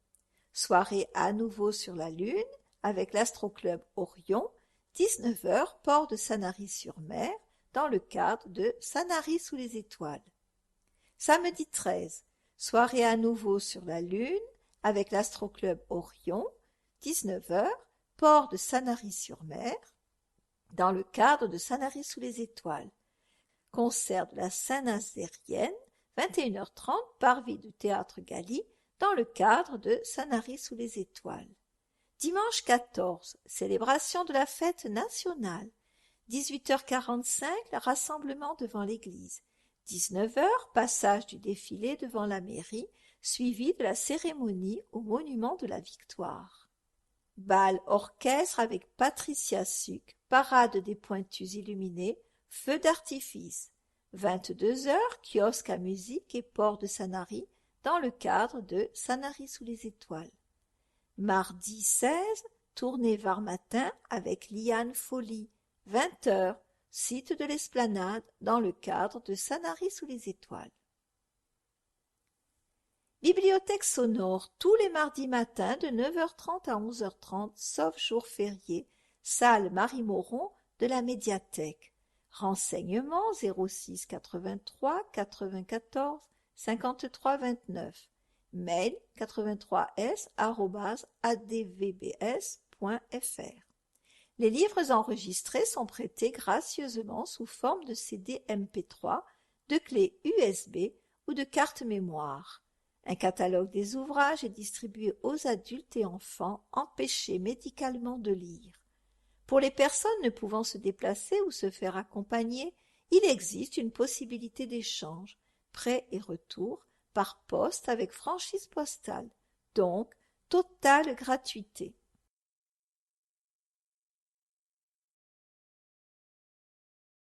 Soirée à nouveau sur la Lune avec l'Astroclub Orion, 19h, port de Sanary-sur-Mer, dans le cadre de Sanary sous les étoiles. Samedi 13, soirée à nouveau sur la Lune avec l'Astroclub Orion, 19h, port de Sanary-sur-Mer, dans le cadre de Sanary sous les étoiles. Concert de la Saint-Nazérienne, 21h30, parvis du Théâtre Galy, dans le cadre de Sanary sous les étoiles. Dimanche 14, célébration de la fête nationale. 18h45, rassemblement devant l'église. 19h, passage du défilé devant la mairie, suivi de la cérémonie au monument de la Victoire. Bal orchestre avec Patricia Suc, parade des pointus illuminés, feux d'artifice. 22h, kiosque à musique et port de Sanary, dans le cadre de Sanary sous les étoiles. Mardi 16, tournée Var-Matin avec Liane Folly, 20h, site de l'Esplanade, dans le cadre de Sanary sous les étoiles. Bibliothèque sonore, tous les mardis matins de 9h30 à 11h30, sauf jour férié, salle Marie-Moron de la médiathèque. Renseignements 06 83 94 53 29. Mail 83s@advbs.fr. Les livres enregistrés sont prêtés gracieusement sous forme de CD MP3, de clés USB ou de carte mémoire. Un catalogue des ouvrages est distribué aux adultes et enfants empêchés médicalement de lire. Pour les personnes ne pouvant se déplacer ou se faire accompagner, il existe une possibilité d'échange, prêt et retour, par poste avec franchise postale, donc totale gratuité.